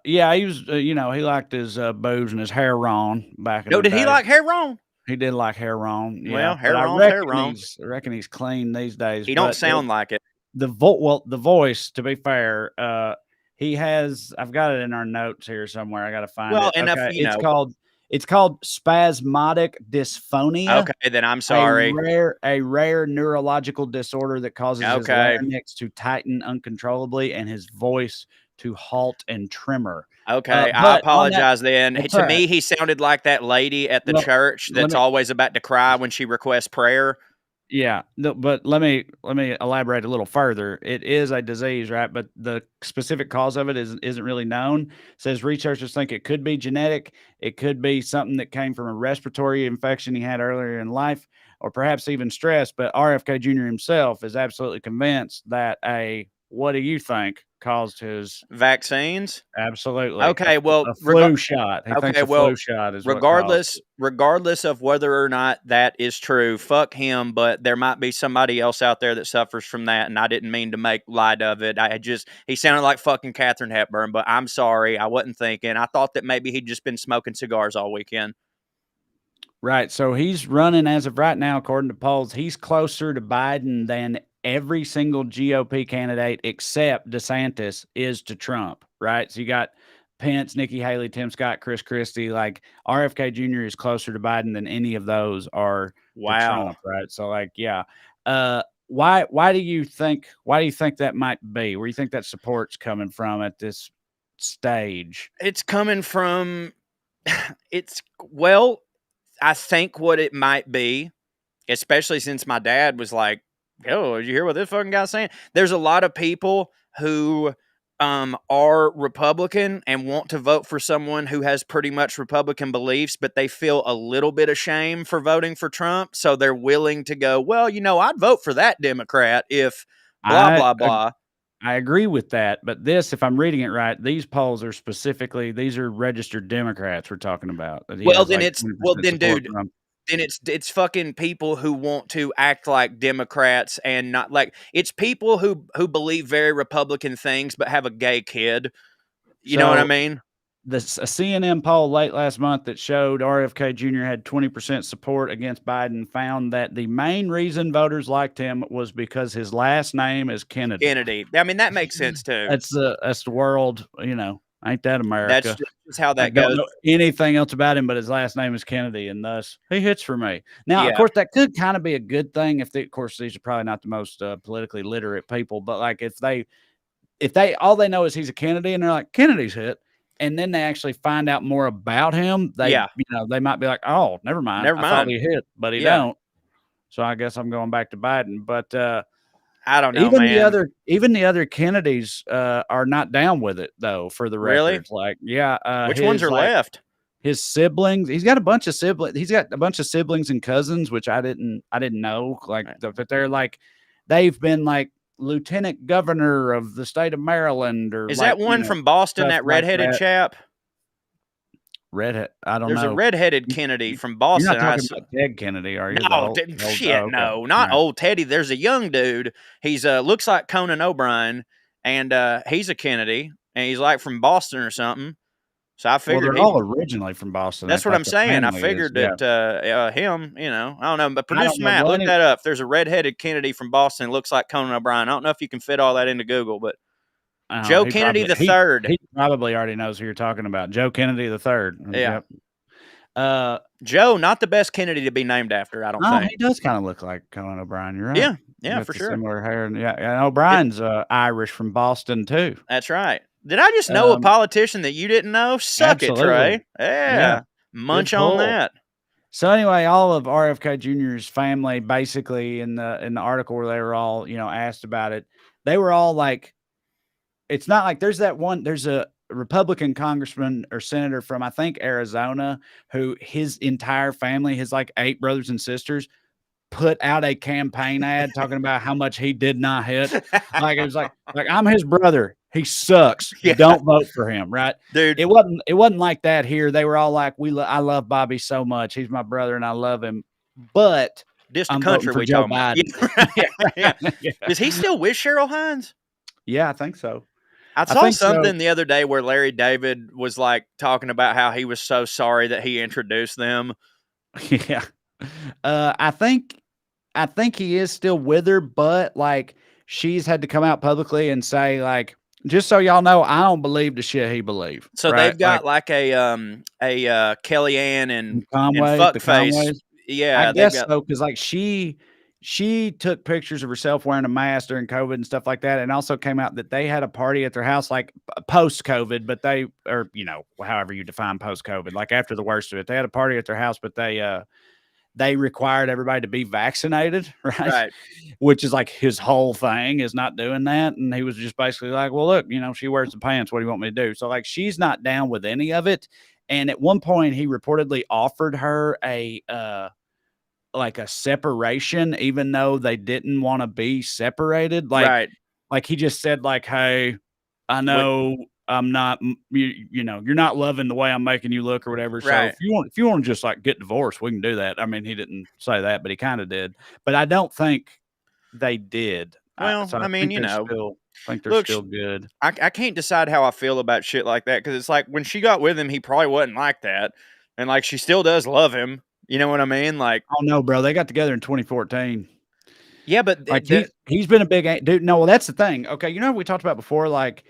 He was, he liked his boobs and his hair wrong back in the day. Did he like hair wrong? He did like hair wrong. Yeah. Well, hair but wrong, I hair wrong. I reckon he's clean these days. He don't sound like it. The voice, to be fair, he has, I've got it in our notes here somewhere. I got to find it. And it's called spasmodic dysphonia. Okay, then I'm sorry. A rare neurological disorder that causes his larynx to tighten uncontrollably and his voice to halt and tremor. Okay, I apologize then. To me, he sounded like that lady at the church that's always about to cry when she requests prayer. Yeah, but let me elaborate a little further. It is a disease, right? But the specific cause of it isn't really known. It says researchers think it could be genetic. It could be something that came from a respiratory infection he had earlier in life, or perhaps even stress. But RFK Jr. himself is absolutely convinced that what do you think caused his vaccines? Absolutely. Okay, well, a flu shot. He thinks a flu shot is regardless of whether or not that is true, fuck him. But there might be somebody else out there that suffers from that, and I didn't mean to make light of it. He sounded like fucking Katharine Hepburn, but I'm sorry, I wasn't thinking. I thought that maybe he'd just been smoking cigars all weekend. Right. So he's running as of right now, according to polls. He's closer to Biden than every single GOP candidate except DeSantis is to Trump, right? So you got Pence, Nikki Haley, Tim Scott, Chris Christie. Like RFK Jr. is closer to Biden than any of those are to Trump, right? So why do you think that might be? Where do you think that support's coming from at this stage? It's coming from I think what it might be, especially since my dad was like, yo, did you hear what this fucking guy's saying? There's a lot of people who are Republican and want to vote for someone who has pretty much Republican beliefs, but they feel a little bit ashamed for voting for Trump. So they're willing to go, well, I'd vote for that Democrat if blah, blah, blah. I agree with that. But this, if I'm reading it right, these polls are these are registered Democrats we're talking about. Well, then dude, then it's fucking people who want to act like Democrats and not like it's people who believe very Republican things but have a gay kid. You know what I mean? A CNN poll late last month that showed RFK Jr. had 20% support against Biden found that the main reason voters liked him was because his last name is Kennedy. Kennedy. I mean, that makes sense too. That's the world, ain't that America? That's just how that goes. I don't know anything else about him, but his last name is Kennedy, and thus he hits for me. Now, of course, that could kind of be a good thing of course, these are probably not the most politically literate people, but like if they all they know is he's a Kennedy and they're like, Kennedy's hit, and then they actually find out more about him, they might be like, oh, never mind. I thought he hit, but he don't. So I guess I'm going back to Biden. But I don't know, even the other Kennedys are not down with it though, for the record. Like, which ones are left? His siblings. He's got a bunch of siblings. He's got a bunch of siblings and cousins, which I didn't know. Like that they're like they've been like lieutenant governor of the state of Maryland, or is that one from Boston? That redheaded chap. Redhead. I don't know. There's a redheaded Kennedy from Boston. You're not talking about Ted Kennedy, are you? No, no, not old Teddy. There's a young dude. He's looks like Conan O'Brien, and he's a Kennedy, and he's like from Boston or something. So I figured they're all originally from Boston. That's what I'm saying. I figured that him, I don't know. But producer Matt, look that up. There's a redheaded Kennedy from Boston. Looks like Conan O'Brien. I don't know if you can fit all that into Google, but Joe Kennedy the third. He probably already knows who you're talking about. Joe Kennedy the third. Yeah. Yep. Joe, not the best Kennedy to be named after, I don't think. He does kind of look like Conan O'Brien. You're right. Yeah, for sure. Similar hair. And O'Brien's Irish from Boston too. That's right. Did I just know a politician that you didn't know? Suck it, Trae. Yeah. Munch on that. So anyway, all of RFK Jr.'s family, basically in the article where they were all, asked about it, they were all like, it's not like there's a Republican congressman or senator from, I think, Arizona, who his entire family, his like 8 brothers and sisters, put out a campaign ad talking about how much he did not hit. Like it was like I'm his brother. He sucks. Don't vote for him, right? Dude. It wasn't like that here. They were all like, I love Bobby so much. He's my brother and I love him. But distant country we Joe talking Biden. Yeah. Is he still with Cheryl Hines? Yeah, I think so. I saw something the other day where Larry David was like talking about how he was so sorry that he introduced them. Yeah. I think he is still with her, but like she's had to come out publicly and say, like, just so y'all know, I don't believe the shit he believed. So they've got like a Kellyanne and fuckface. Yeah, I guess so, because like she took pictures of herself wearing a mask during COVID and stuff like that, and also came out that they had a party at their house like post-COVID, but however you define post-COVID, like after the worst of it, they had a party at their house, but they required everybody to be vaccinated, right? Which is like his whole thing is not doing that. And he was just basically like, well, look, she wears the pants. What do you want me to do? So like, she's not down with any of it. And at one point he reportedly offered her a separation, even though they didn't want to be separated. Like he just said like, hey, I know I'm not, you're not loving the way I'm making you look or whatever. So if you want to just like get divorced, we can do that. I mean, he didn't say that, but he kind of did. But I don't think they did. Well, I think they're still good. I can't decide how I feel about shit like that, because it's like when she got with him, he probably wasn't like that, and like she still does love him. You know what I mean? Like, oh no, bro, they got together in 2014. Yeah, but like he's been a big dude. No, well, that's the thing. Okay, we talked about before, like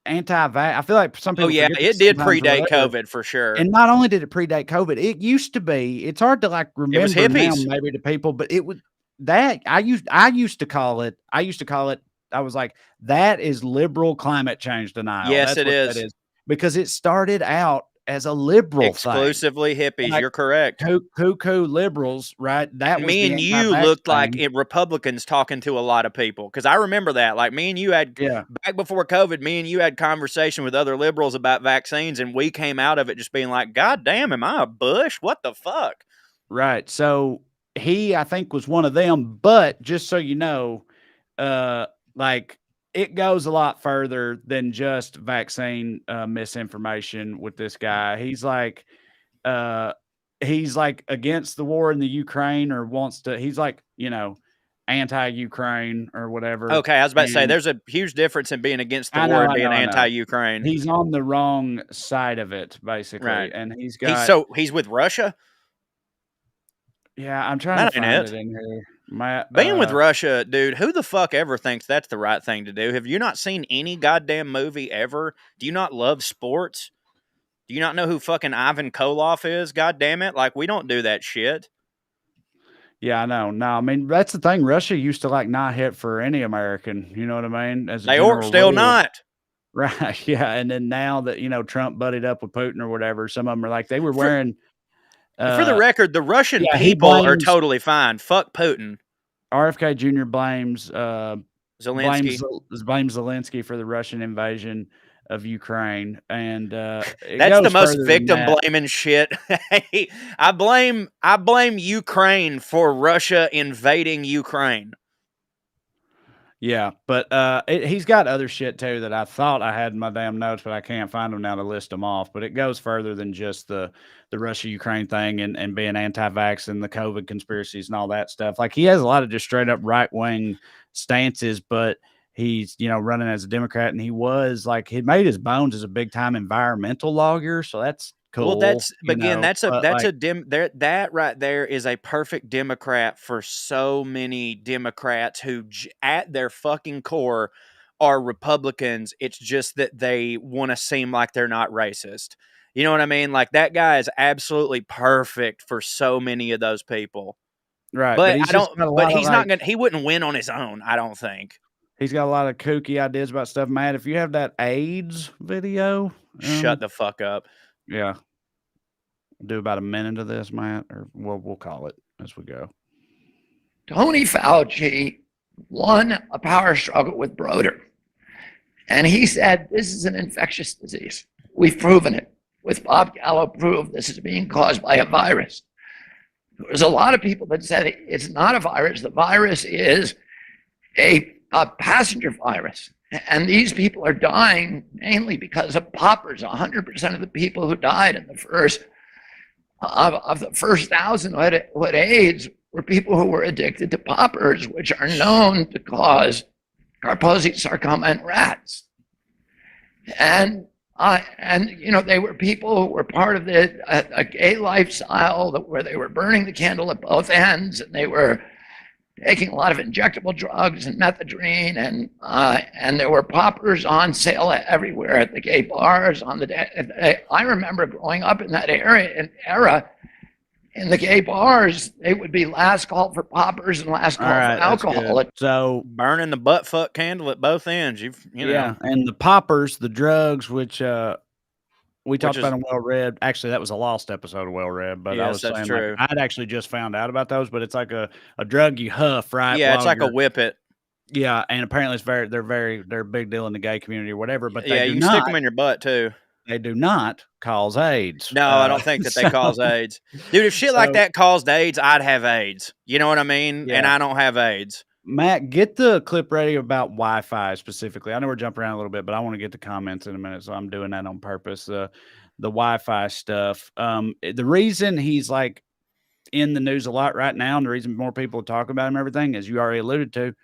anti-vax. I feel like some people. Oh yeah, it did predate COVID for sure. And not only did it predate COVID, it used to be. It's hard to like remember now, maybe to people, but it was that I used to call it. I was like, that is liberal climate change denial. Yes, That's it is. Because it started out as a liberal exclusively thing. hippies. Like, You're correct. Cuckoo liberals, right? That was me the and you anti-vax looked like thing. Republicans talking to a lot of people, because I remember that. Like, me and you had back before COVID, me and you had conversation with other liberals about vaccines, and we came out of it just being like, God damn, am I a Bush? What the fuck? Right. So he, I think, was one of them. But just so you know, like, it goes a lot further than just vaccine misinformation with this guy. He's like against the war in the Ukraine, or wants to. He's like, anti-Ukraine or whatever. Okay, I was about to say, there's a huge difference in being against the war and being anti-Ukraine. He's on the wrong side of it, basically, right? And he's with Russia. Yeah, I'm trying to find it in here. Being with Russia, dude, who the fuck ever thinks that's the right thing to do? Have you not seen any goddamn movie ever? Do you not love sports? Do you not know who fucking Ivan Koloff is? God damn it. Like, we don't do that shit. Yeah, I know. No, I mean, that's the thing. Russia used to like not hit for any American. You know what I mean? They are still not. Right. Yeah. And then now that, Trump buddied up with Putin or whatever, some of them are like, they were wearing. For the record, the Russian people are totally fine. Fuck Putin. RFK Jr. blames Zelensky for the Russian invasion of Ukraine, and that's the most victim blaming shit. I blame Ukraine for Russia invading Ukraine. Yeah, but he's got other shit too that I thought I had in my damn notes, but I can't find them now to list them off. But it goes further than just the Russia-Ukraine thing and being anti-vax and the COVID conspiracies and all that stuff. Like, he has a lot of just straight up right-wing stances, but he's, running as a Democrat, and he made his bones as a big-time environmental lawyer, so that's cool. Well, that right there is a perfect Democrat for so many Democrats who at their fucking core are Republicans. It's just that they want to seem like they're not racist. You know what I mean? Like, that guy is absolutely perfect for so many of those people. Right. But he wouldn't win on his own, I don't think. He's got a lot of kooky ideas about stuff. Matt, if you have that AIDS video, shut the fuck up. Yeah. Do about a minute of this, Matt, or we'll call it as we go. Tony Fauci won a power struggle with Broder, and he said this is an infectious disease. We've proven it. With Bob Gallo proved this is being caused by a virus. There's a lot of people that said it's not a virus. The virus is a passenger virus. And these people are dying mainly because of poppers. 100% of the people who died in the first 1,000 who had AIDS were people who were addicted to poppers, which are known to cause Kaposi sarcoma in rats. And they were people who were part of a gay lifestyle where they were burning the candle at both ends, and they were taking a lot of injectable drugs and methadone, and there were poppers on sale everywhere at the gay bars. I remember growing up in that era. In the gay bars, they would be last call for poppers and last call for alcohol. So burning the butt fuck candle at both ends. You know. Yeah, and the poppers, the drugs, which we talked about in Well Read. Actually, that was a lost episode of Well Read, but I was saying like, I'd actually just found out about those. But it's like a drug you huff, right? Yeah, it's like a whippet. Yeah, and apparently they're a big deal in the gay community or whatever. But you can stick them in your butt too. They do not cause AIDS. No, I don't think that they cause AIDS. Dude, if shit like that caused AIDS, I'd have AIDS. You know what I mean? Yeah. And I don't have AIDS. Matt, get the clip ready about Wi-Fi specifically. I know we're jumping around a little bit, but I want to get the comments in a minute, so I'm doing that on purpose. The Wi-Fi stuff. The reason he's like in the news a lot right now, and the reason more people talk about him and everything, as you already alluded to,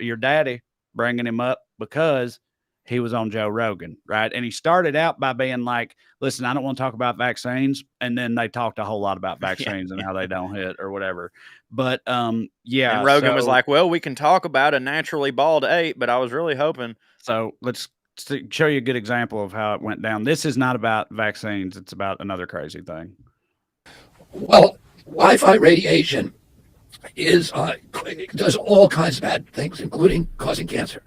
your daddy bringing him up because he was on Joe Rogan, right? And he started out by being like, listen, I don't want to talk about vaccines. And then they talked a whole lot about vaccines and how they don't hit or whatever. But, yeah. And Rogan was like, well, we can talk about a naturally bald ape, but I was really hoping. So let's show you a good example of how it went down. This is not about vaccines. It's about another crazy thing. Well, Wi-Fi radiation does all kinds of bad things, including causing cancer.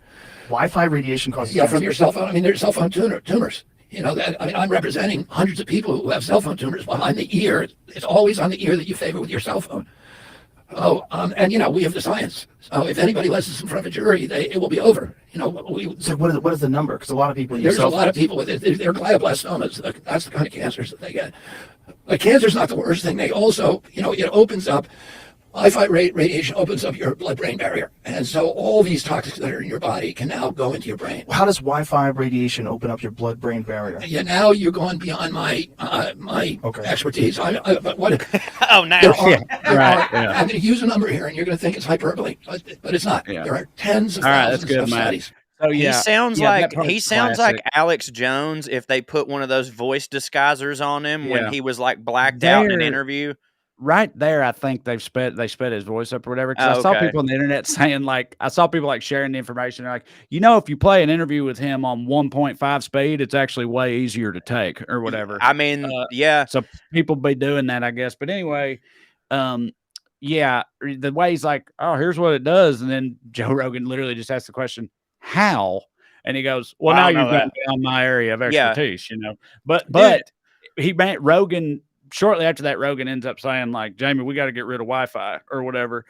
Wi-Fi radiation causes from your cell phone. I mean, there's cell phone tumors. You know, that, I mean, I'm representing hundreds of people who have cell phone tumors behind the ear. It's always on the ear that you favor with your cell phone. Oh, and you know, we have the science. So if anybody lets us in front of a jury, it will be over. You know, So what is the number? Because a lot of people there's a lot of people with it. They're glioblastomas. That's the kind of cancers that they get. But cancer's not the worst thing. They also, you know, it opens up. Wi-Fi radiation opens up your blood-brain barrier, and so all these toxins that are in your body can now go into your brain. How does Wi-Fi radiation open up your blood-brain barrier? Yeah, now you're going beyond my expertise. But what? Oh, now. I'm going to use a number here, and you're going to think it's hyperbole, but it's not. Yeah. There are tens of thousands of studies. So he sounds like Alex Jones if they put one of those voice disguisers on him when he was like blacked out in an interview. Right there, I think they sped his voice up or whatever. Because I saw people on the internet saying, like, I saw people like sharing the information. They're like, you know, if you play an interview with him on 1.5 speed, it's actually way easier to take or whatever. I mean, yeah. So people be doing that, I guess. But anyway, yeah, the way he's like, oh, here's what it does, and then Joe Rogan literally just asked the question, how? And he goes, well, now you're going down my area of expertise, you know. But he meant Rogan. Shortly after that, Rogan ends up saying, like, Jamie, we got to get rid of Wi-Fi or whatever.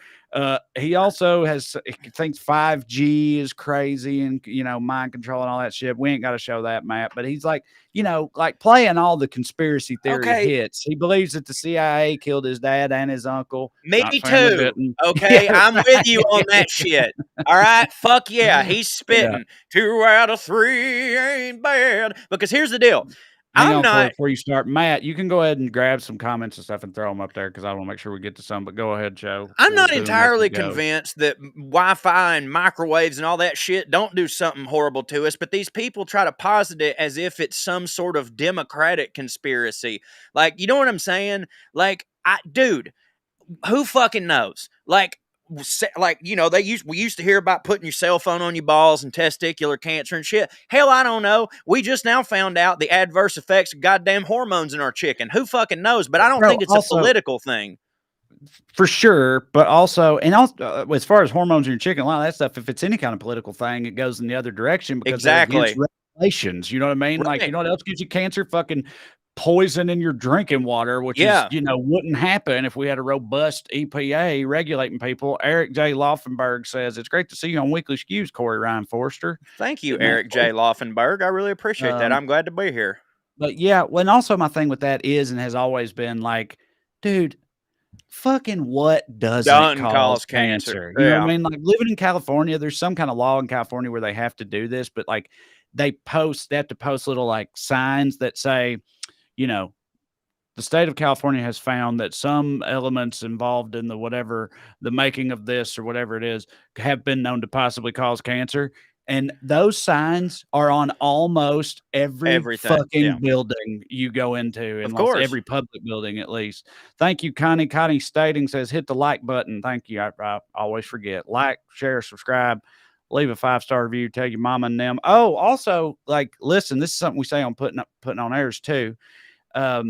He also thinks 5G is crazy and, you know, mind control and all that shit. We ain't got to show that, Matt. But he's like, you know, like playing all the conspiracy theory hits. He believes that the CIA killed his dad and his uncle. Me too. Okay, I'm with you on that shit. All right, fuck yeah. He's spitting. 2 out of 3 ain't bad. Because here's the deal. Before you start, Matt, you can go ahead and grab some comments and stuff and throw them up there because I want to make sure we get to some. But go ahead, Joe. I'm not entirely convinced that Wi-Fi and microwaves and all that shit don't do something horrible to us. But these people try to posit it as if it's some sort of democratic conspiracy. Like, you know what I'm saying? Like, dude, who fucking knows? Like, you know, we used to hear about putting your cell phone on your balls and testicular cancer and shit. Hell, I don't know. We just now found out the adverse effects of goddamn hormones in our chicken. Who fucking knows? But I don't think it's a political thing. For sure, but also, as far as hormones in your chicken, a lot of that stuff, if it's any kind of political thing, it goes in the other direction because exactly regulations. You know what I mean? Right. Like, you know what else gives you cancer? Fucking poison in your drinking water, which is, you know, wouldn't happen if we had a robust EPA regulating people. Eric J. Laufenberg says, it's great to see you on Weekly Skews, Corey Ryan Forrester. Thank you, Eric J. Laufenberg. I really appreciate that. I'm glad to be here. But yeah, and also my thing with that is and has always been like, dude, fucking what doesn't cause cancer? You know what I mean? Like living in California, there's some kind of law in California where they have to do this, but like they have to post little like signs that say, you know, the state of California has found that some elements involved in the making of this or whatever it is have been known to possibly cause cancer. And those signs are on almost every fucking building you go into, and every public building at least. Thank you, Connie. Connie Stating says, hit the like button. Thank you. I always forget. Like, share, subscribe, leave a 5-star review, tell your mama and them. Oh, also, like, listen, this is something we say on putting on airs too. A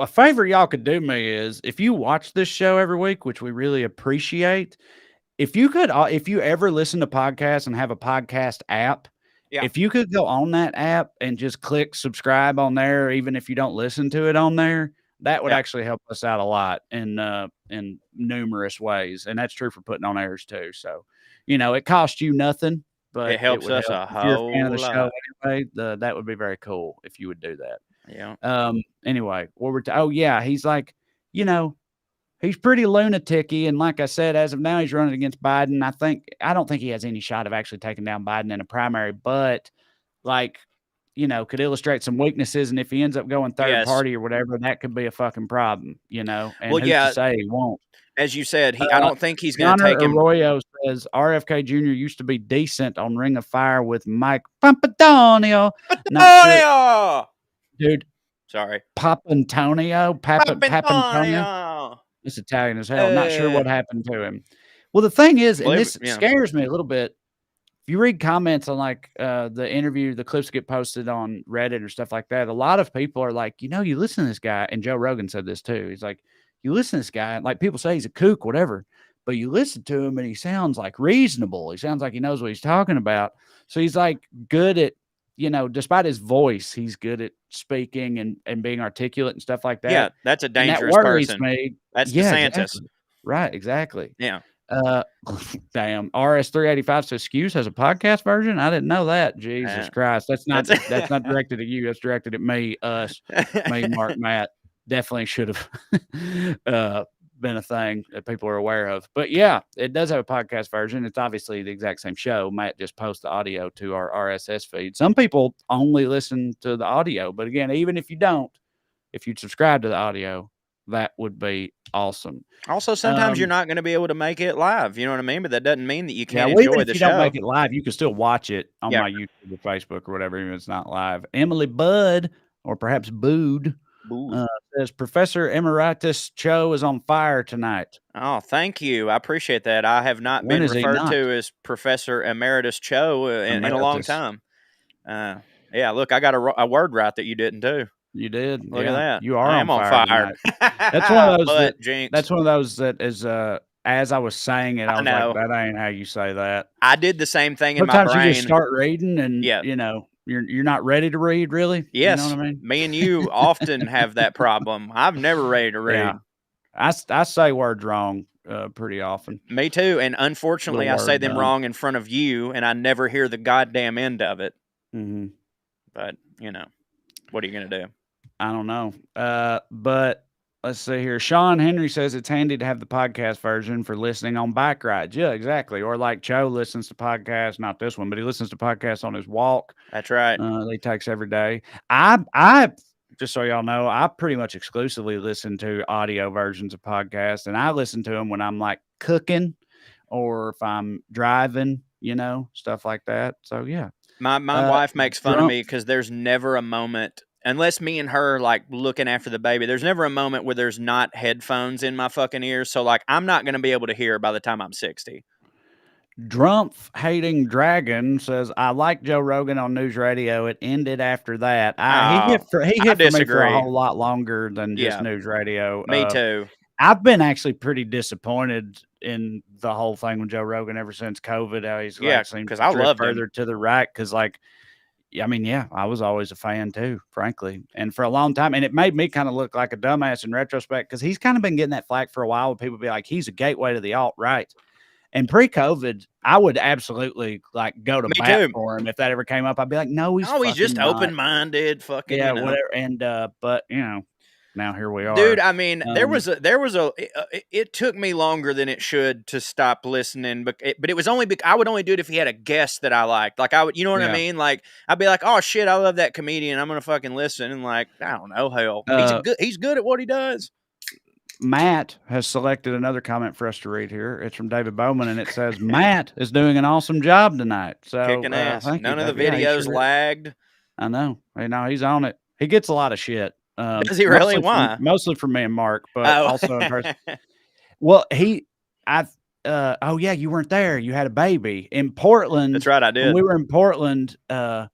favor y'all could do me is if you watch this show every week, which we really appreciate, if you ever listen to podcasts and have a podcast app, if you could go on that app and just click subscribe on there, even if you don't listen to it on there, that would actually help us out a lot in numerous ways. And that's true for putting on airs too. So, you know, it costs you nothing, but it helps us a whole lot. If you're a fan of the show anyway, that would be very cool if you would do that. Yeah. Anyway, he's like, you know, he's pretty lunatic-y, and like I said, as of now, he's running against Biden. I don't think he has any shot of actually taking down Biden in a primary, but like, you know, could illustrate some weaknesses, and if he ends up going third party or whatever, that could be a fucking problem, you know. And who's to say he won't? As you said, I don't think he's going to take him. Arroyo says RFK Jr. used to be decent on Ring of Fire with Mike Papantonio. Dude, sorry, Papantonio. It's Italian as hell. Not sure what happened to him. Well, the thing is, and this scares me a little bit. If you read comments on like the interview, the clips get posted on Reddit or stuff like that, a lot of people are like, you know, you listen to this guy, and Joe Rogan said this too. He's like, you listen to this guy, like people say he's a kook, whatever, but you listen to him and he sounds like reasonable. He sounds like he knows what he's talking about. So he's like good at, despite his voice, he's good at speaking and being articulate and stuff like that. Yeah, that's a And that dangerous worries person. me. That's Yeah, DeSantis. exactly. Right, exactly. Yeah. Damn. RS385 says Skews has a podcast version. I didn't know that. Jesus Christ. That's not directed at you. That's directed at me, me, Mark, Matt. Definitely should have been a thing that people are aware of. But yeah, it does have a podcast version. It's obviously the exact same show. Matt just posts the audio to our RSS feed. Some people only listen to the audio, but again, even if you don't, if you subscribe to the audio, that would be awesome. Also, sometimes you're not going to be able to make it live. You know what I mean? But that doesn't mean that you can't even enjoy if the you show. don't make it live, you can still watch it on my YouTube or Facebook or whatever, even if it's not live. Emily Budd, or perhaps Bood, says Professor Emeritus Cho is on fire tonight. Oh, thank you. I appreciate that. I have not been referred to as Professor Emeritus Cho in a long time. Yeah, look, I got a word right that you didn't too. You did. Look at that. You are I am on fire. That's one of those. Jinx. That's one of those that is. As I was saying it, I was like, "That ain't how you say that." I did the same thing in my brain. Sometimes you just start reading, and you're not ready to read, really. Yes, you know what I mean. Me and you often have that problem. I'm never ready to read. Yeah. I say words wrong pretty often. Me too, and unfortunately, I say them wrong in front of you, and I never hear the goddamn end of it. Mm-hmm. But what are you gonna do? I don't know. But let's see here. Sean Henry says it's handy to have the podcast version for listening on bike rides. Yeah, exactly. Or like Cho listens to podcasts, not this one, but he listens to podcasts on his walk. That's right. He takes every day. I just so y'all know, I pretty much exclusively listen to audio versions of podcasts, and I listen to them when I'm like cooking or if I'm driving, stuff like that. So yeah. My wife makes fun of me because there's never a moment, unless me and her like looking after the baby, there's never a moment where there's not headphones in my fucking ears. So like, I'm not going to be able to hear by the time I'm 60. Drumpf Hating Dragon says, I like Joe Rogan on news radio. It ended after that. He hit for me for a whole lot longer than just news radio. Me too. I've been actually pretty disappointed in the whole thing with Joe Rogan ever since COVID. How he's because I love further to the right because I was always a fan too, frankly, and for a long time, and it made me kind of look like a dumbass in retrospect because he's kind of been getting that flack for a while. When people be like, he's a gateway to the alt right. And pre-COVID, I would absolutely like go to bat for him if that ever came up. I'd be like, no, he's just not. Open-minded, fucking whatever. And but now here we are, dude. I mean, there was a. It took me longer than it should to stop listening, but it was only I would only do it if he had a guest that I liked. Like I would, you know what I mean? Like I'd be like, oh shit, I love that comedian. I'm gonna fucking listen. And like, I don't know, hell, he's good at what he does. Matt has selected another comment for us to read here. It's from David Bowman, and it says, Matt is doing an awesome job tonight. So kicking ass. None of the videos lagged. I know. He's on it. He gets a lot of shit. Does he really? Why? Mostly from me and Mark, but also in person. Well, you weren't there. You had a baby in Portland. That's right, I did. When we were in Portland, a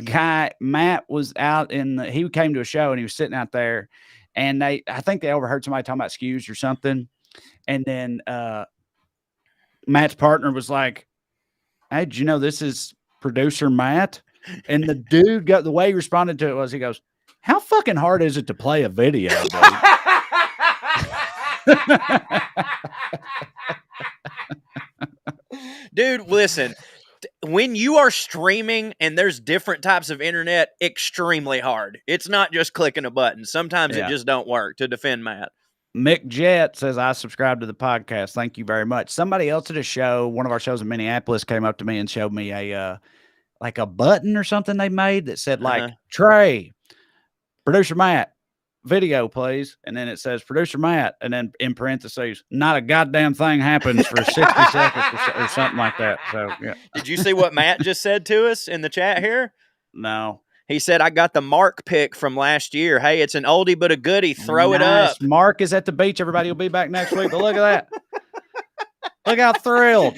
guy, Matt, was out he came to a show and he was sitting out there. And I think they overheard somebody talking about Skews or something. And then Matt's partner was like, hey, did you know this is producer Matt? And the dude the way he responded to it was, he goes, how fucking hard is it to play a video, dude? Dude, listen. When you are streaming and there's different types of internet, extremely hard. It's not just clicking a button. Sometimes it just don't work. To defend Matt. Mick Jet says, I subscribe to the podcast. Thank you very much. Somebody else at a show, one of our shows in Minneapolis, came up to me and showed me a button or something they made that said like, Trae, producer Matt, video, please. And then it says producer Matt. And then in parentheses, not a goddamn thing happens for 60 seconds or something like that. So, yeah. Did you see what Matt just said to us in the chat here? No. He said, I got the Mark pick from last year. Hey, it's an oldie but a goodie. Throw it up. Mark is at the beach. Everybody will be back next week. But look at that. Look how thrilled.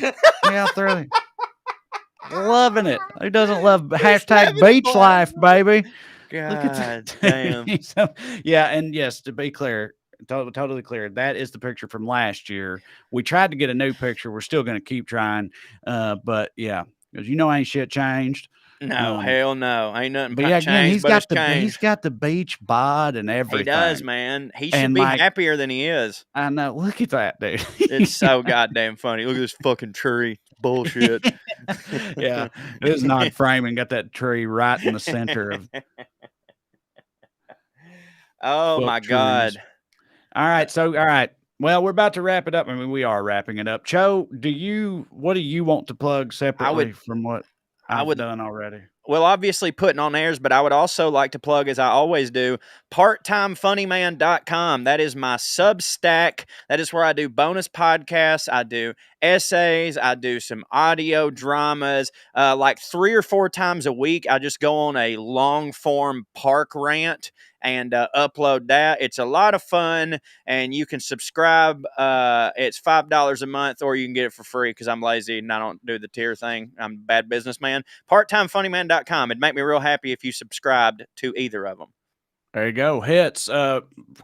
Loving it. Who doesn't love hashtag beach life, baby? God damn. So, yeah, and yes, to be clear, totally clear, that is the picture from last year. We tried to get a new picture. We're still going to keep trying. But yeah, because ain't shit changed. No, hell no. Ain't nothing But yeah, again, changed, he's got the beach bod and everything. He does, man. He should be happier than he is. I know. Look at that, dude. It's so goddamn funny. Look at this fucking tree. Bullshit. Yeah. This not framing got that tree right in the center of. Oh my God. All right. Well, we're about to wrap it up. I mean, we are wrapping it up. Cho, what do you want to plug separately from what I've done already? Well, obviously putting on airs, but I would also like to plug, as I always do, parttimefunnyman.com. That is my Substack. That is where I do bonus podcasts. I do essays. I do some audio dramas. Like 3 or 4 times a week, I just go on a long form park rant and upload that. It's a lot of fun, and you can subscribe. It's $5 a month, or you can get it for free because I'm lazy and I don't do the tier thing. I'm a bad businessman. Parttimefunnyman.com. It'd make me real happy if you subscribed to either of them. There you go. Hits.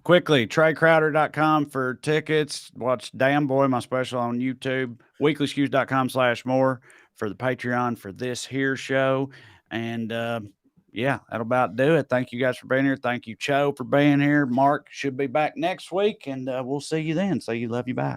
Quickly, TraeCrowder.com for tickets. Watch Damn Boy, my special on YouTube. WeeklySkews.com/more for the Patreon for this here show. And yeah, that'll about do it. Thank you guys for being here. Thank you, Cho, for being here. Mark should be back next week, and we'll see you then. See you. Love you. Bye.